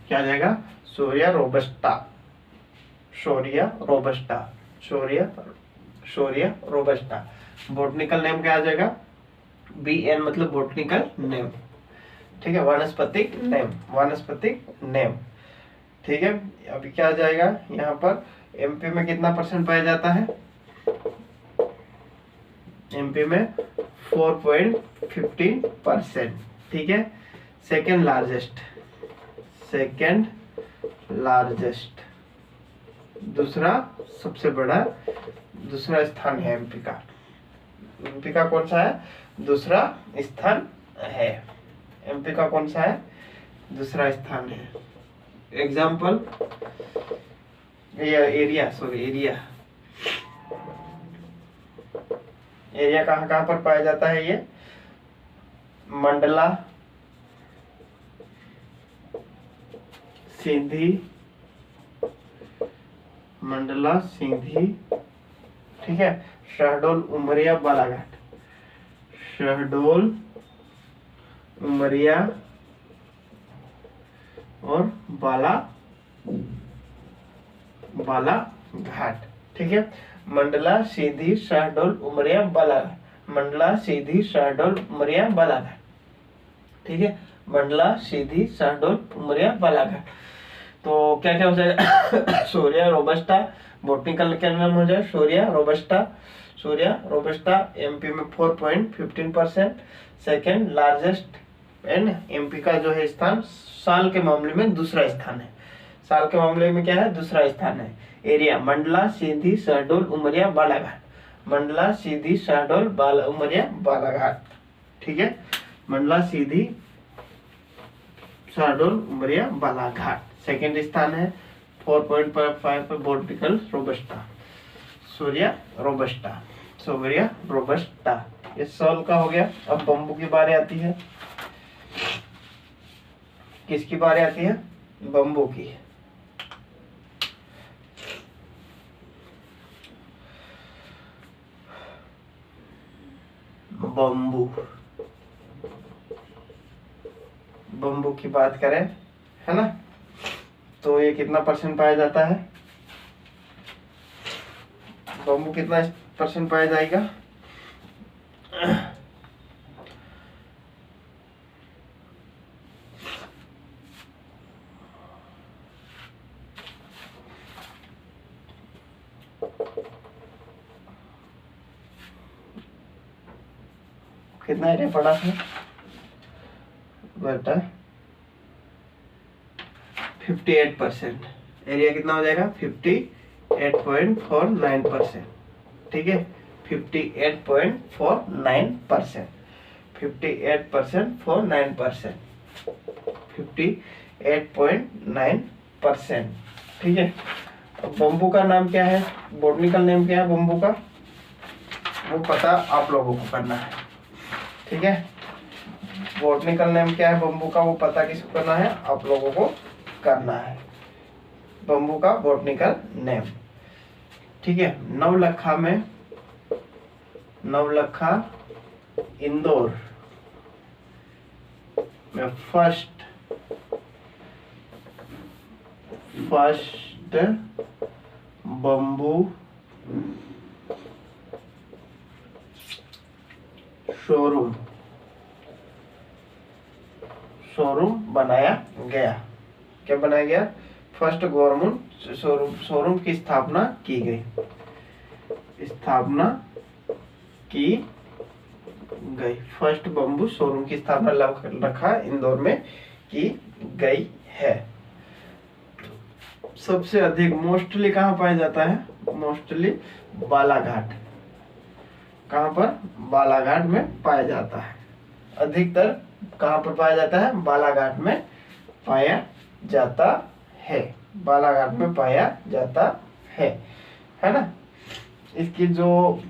क्या आ जाएगा, Shorea robusta, Shorea robusta, Shorea robusta. Botanical name क्या आ जाएगा, BN मतलब बोटनिकल नेम। ठीक है, वानस्पतिक नेम, वानस्पतिक नेम। ठीक है, अभी क्या आ जाएगा यहाँ पर, एमपी में कितना परसेंट पाया जाता है, एमपी में 4.15%। ठीक है, सेकेंड लार्जेस्ट, सेकेंड लार्जेस्ट, दूसरा सबसे बड़ा, दूसरा स्थान है एमपी का। एमपी का कौन सा है, दूसरा स्थान है, एमपी का कौन सा है, दूसरा स्थान है। Example, area, sorry area, area कहाँ कहाँ पर पाया जाता है, ये मंडला, सिंधी, मंडला सिंधी। ठीक है, शहडोल उमरिया बालाघाट, शहडोल उमरिया और बालाघाट। ठीक है, मंडला सीधी शहडोल उमरिया बालाघाट, मंडला सीधी शहडोल उमरिया बालाघाट। ठीक है, मंडला सीधी शहडोल उमरिया बालाघाट। तो क्या क्या हो जाएगा, सोरिया रोबस्टा, बोटनिकल क्या नाम हो जाए, सोरिया रोबस्टा, सोरिया रोबस्टा एमपी में 4.15%, सेकेंड लार्जेस्ट, एंड एमपी का जो है स्थान साल के मामले में दूसरा स्थान है, साल के मामले में क्या है, दूसरा स्थान है। एरिया मंडला सीधी शहडोल उमरिया बालाघाट, मंडला सीधी शहडोल उमरिया बालाघाट। ठीक है, मंडला सीधी शहडोल उमरिया बालाघाट, सेकेंड स्थान है। 4.5 पर botanical robusta, Shorea robusta, Shorea robusta. ये सॉल का हो गया। अब बम्बू की बारी आती है, किसकी बारी आती है, बम्बू की। बम्बू, बम्बू की बात करें, है ना, तो ये कितना परसेंट पाया जाता है, बम्बू कितना परसेंट पाया जाएगा, कितना एरिया पड़ा है बेटा? 58%। एरिया कितना हो जाएगा? 58.49%। ठीक है, 58.49%, 58.49%, 58.9%। ठीक है। अब बम्बू का नाम क्या है, बॉटनिकल नेम क्या है बम्बू का, वो पता आप लोगों को करना है। ठीक है, बॉटनिकल नेम क्या है बम्बू का, वो पता किसको करना है? आप लोगों को करना है बम्बू का बॉटनिकल नेम। ठीक है, नवलखा इंदौर में फर्स्ट बम्बू शोरूम बनाया गया। क्या बनाया गया? फर्स्ट गवर्नमेंट शोरूम की स्थापना की गई, फर्स्ट बम्बू शोरूम की स्थापना लखा इंदौर में की गई है। सबसे अधिक मोस्टली कहाँ पाया जाता है? मोस्टली बालाघाट। कहाँ पर? बालाघाट में पाया जाता है। अधिकतर कहाँ पर पाया जाता है? बालाघाट में पाया जाता है, बालाघाट में पाया जाता है ना। इसकी जो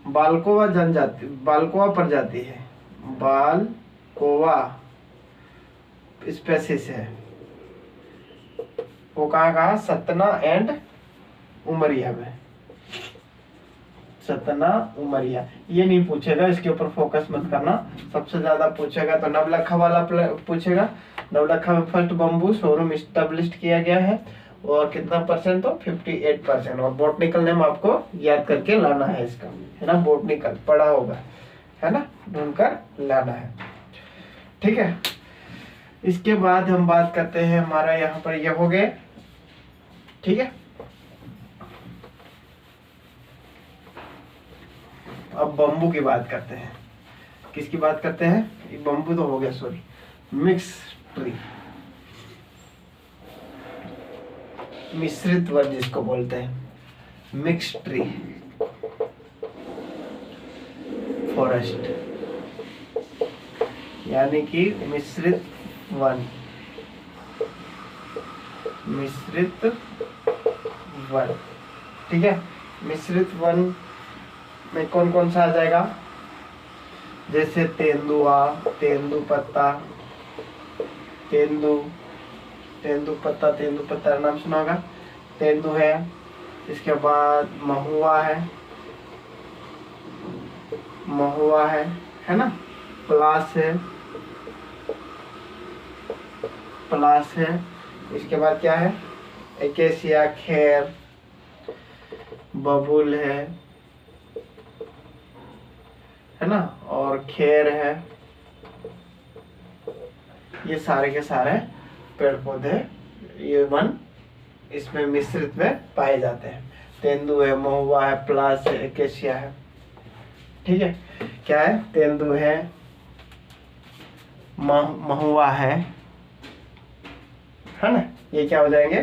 बालकोवा प्रजाति है, बालकोवा स्पेसिस है, वो कहाँ? सतना एंड उमरिया में। सतना उमरिया, ये नहीं पूछेगा, इसके ऊपर फोकस मत करना। सबसे ज्यादा पूछेगा तो नवलखा वाला पूछेगा। नवलखा में फर्स्ट बम्बू शोरूम स्टेब्लिश किया गया है, और कितना परसेंट? तो 58%। और बॉटनिकल नेम आपको याद करके लाना है इसका, है ना। बॉटनिकल पढ़ा होगा, है ना, ढूंढकर लाना है। ठीक है, इसके बाद हम बात करते हैं, हमारा यहाँ पर ये हो गए। ठीक है, अब बम्बू की बात करते हैं। किसकी बात करते हैं? बम्बू तो हो गया, सॉरी, मिक्स ट्री, मिश्रित वन जिसको बोलते हैं, मिक्स ट्री फॉरेस्ट, यानी कि मिश्रित वन। ठीक है, मिश्रित वन में कौन कौन सा आ जाएगा? जैसे तेंदुआ, तेंदुपत्ता, तेंदुपत्ता नाम सुना होगा, तेंदु है। इसके बाद महुआ है ना, पलास है। इसके बाद क्या है? एकेसिया, खैर, बबूल है ना, और खैर है। ये सारे के सारे पेड़ पौधे, ये वन इसमें मिश्रित में पाए जाते हैं। तेंदु है, महुआ है, पलास है, एकेसिया है। ठीक है, क्या है? तेंदु है, महुआ है ना, ये क्या हो जाएंगे?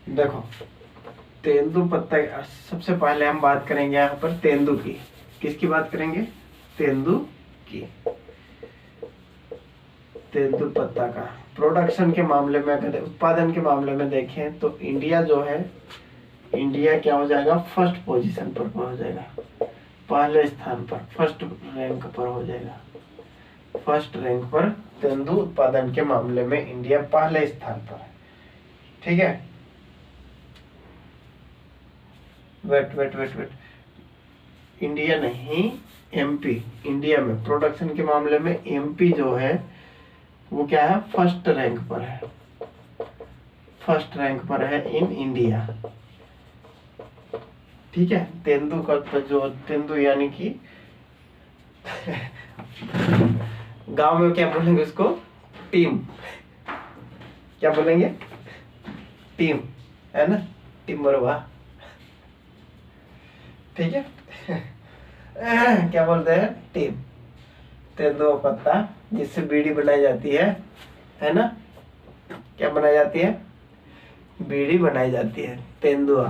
देखो, तेंदु पत्ता, सबसे पहले हम बात करेंगे यहाँ पर तेंदु की। किसकी बात करेंगे? तेंदु की। तेंदु पत्ता का प्रोडक्शन के मामले में, अगर उत्पादन के मामले में देखें तो इंडिया जो है, इंडिया क्या हो जाएगा? फर्स्ट पोजीशन पर हो जाएगा, पहले स्थान पर, फर्स्ट रैंक पर हो जाएगा। फर्स्ट रैंक पर तेंदु उत्पादन के मामले में इंडिया पहले स्थान पर है। ठीक है, वेट, इंडिया नहीं, एमपी। इंडिया में प्रोडक्शन के मामले में एमपी जो है वो क्या है? फर्स्ट रैंक पर है, फर्स्ट रैंक पर है इन इंडिया। ठीक है। तेंदु का जो तेंदु यानी कि गांव में क्या बोलेंगे उसको, टीम। क्या बोलेंगे, टीम, है ना, टिम्बरवा। ठीक है। क्या बोलते हैं, टीम। तेंदुआ पत्ता जिससे बीड़ी बनाई जाती है ना। क्या बनाई जाती है, बीड़ी बनाई जाती है, तेंदुआ।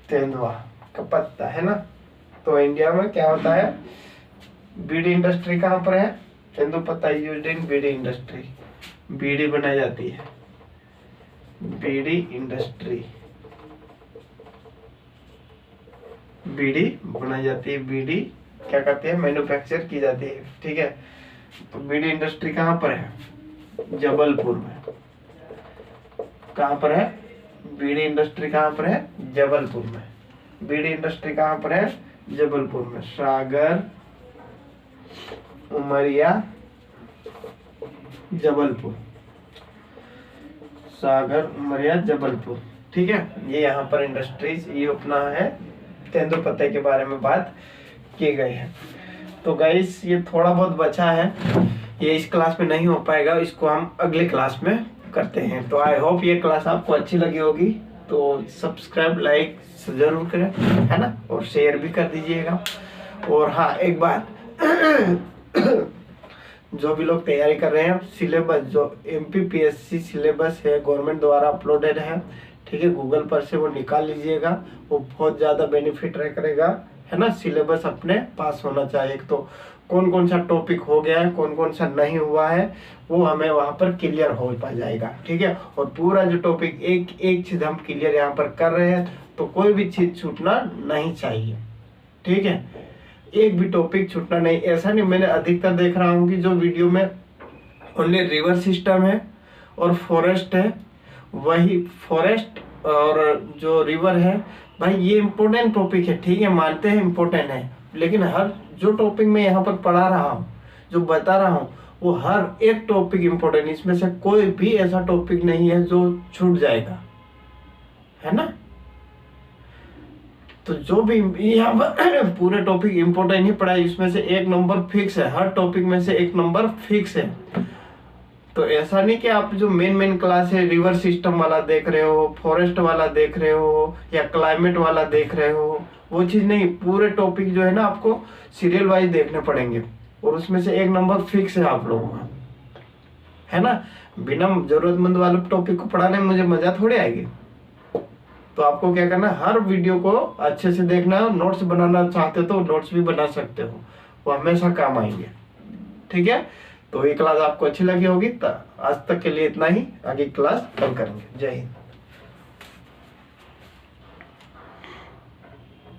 तेंदुआ का पत्ता, है ना। तो इंडिया में क्या होता है, बीड़ी इंडस्ट्री कहाँ पर है, तेंदु पत्ता यूज्ड इन बीड़ी इंडस्ट्री। बीड़ी बनाई जाती है, बीड़ी इंडस्ट्री, बीड़ी बनाई जाती है, बीड़ी क्या करती है, मैन्युफैक्चर की जाती है। ठीक है। तो बीड़ी इंडस्ट्री कहाँ पर है, जबलपुर में। कहाँ पर है, बीड़ी इंडस्ट्री कहाँ पर है, जबलपुर में। बीड़ी इंडस्ट्री कहाँ पर है, जबलपुर में। सागर, उमरिया, जबलपुर। सागर, उमरिया, जबलपुर। ठीक है। ये यहाँ पर इंडस्ट्रीज, ये अपना है तेंदु पत्ते के बारे में बात की गई है। तो गाइस ये थोड़ा बहुत बचा है, ये इस क्लास में नहीं हो पाएगा, इसको हम अगले क्लास में करते हैं। तो आई होप ये क्लास आपको अच्छी लगी होगी। तो सब्सक्राइब लाइक जरूर करें, है ना, और शेयर भी कर दीजिएगा। और हाँ एक बात, जो भी लोग तैयारी कर रहे हैं, सिलेबस जो MPPSC सिलेबस है गवर्नमेंट द्वारा अपलोडेड है, ठीक है, गूगल पर से वो निकाल लीजिएगा, वो बहुत ज़्यादा बेनिफिट करेगा, है ना। सिलेबस अपने पास होना चाहिए। तो कौन कौन सा टॉपिक हो गया है, कौन कौन सा नहीं हुआ है, वो हमें वहाँ पर क्लियर हो पा जाएगा। ठीक है। और पूरा जो टॉपिक एक एक चीज़ हम क्लियर यहाँ पर कर रहे हैं, तो कोई भी चीज़ छूटना नहीं चाहिए। ठीक है, एक भी टॉपिक छूटना नहीं। ऐसा नहीं, मैंने अधिकतर देख रहा हूँ कि जो वीडियो में ओनली रिवर सिस्टम है और फॉरेस्ट है, वही फॉरेस्ट और जो रिवर है, भाई ये इम्पोर्टेंट टॉपिक है, ठीक है, मानते हैं इम्पोर्टेंट है, लेकिन हर जो टॉपिक मैं यहाँ पर पढ़ा रहा हूँ, जो बता रहा हूँ, वो हर एक टॉपिक इम्पोर्टेंट, इसमें से कोई भी ऐसा टॉपिक नहीं है जो छूट जाएगा, है ना। तो जो भी यहाँ पर पूरे टॉपिक इम्पोर्टेंट ही पढ़ा है, इसमें से एक नंबर फिक्स है, हर टॉपिक में से एक नंबर फिक्स है। तो ऐसा नहीं कि आप जो मेन क्लास है रिवर सिस्टम वाला देख रहे हो, फॉरेस्ट वाला देख रहे हो, या क्लाइमेट वाला देख रहे हो, वो चीज़ नहीं। पूरे टॉपिक जो है ना आपको सीरियल वाइज देखने पड़ेंगे, और उसमें से एक नंबर फिक्स है आप लोगों का, है ना। बिना जरूरतमंद वाले टॉपिक को पढ़ाने में मुझे मजा थोड़ी आएगी। तो आपको क्या करना है, हर वीडियो को अच्छे से देखना है। नोट्स बनाना चाहते हो तो नोट्स भी बना सकते हो, वो हमेशा काम आएंगे। ठीक है। तो ये क्लास आपको अच्छी लगी होगी। आज तक के लिए इतना ही, आगे क्लास कल करेंगे। जय हिंद।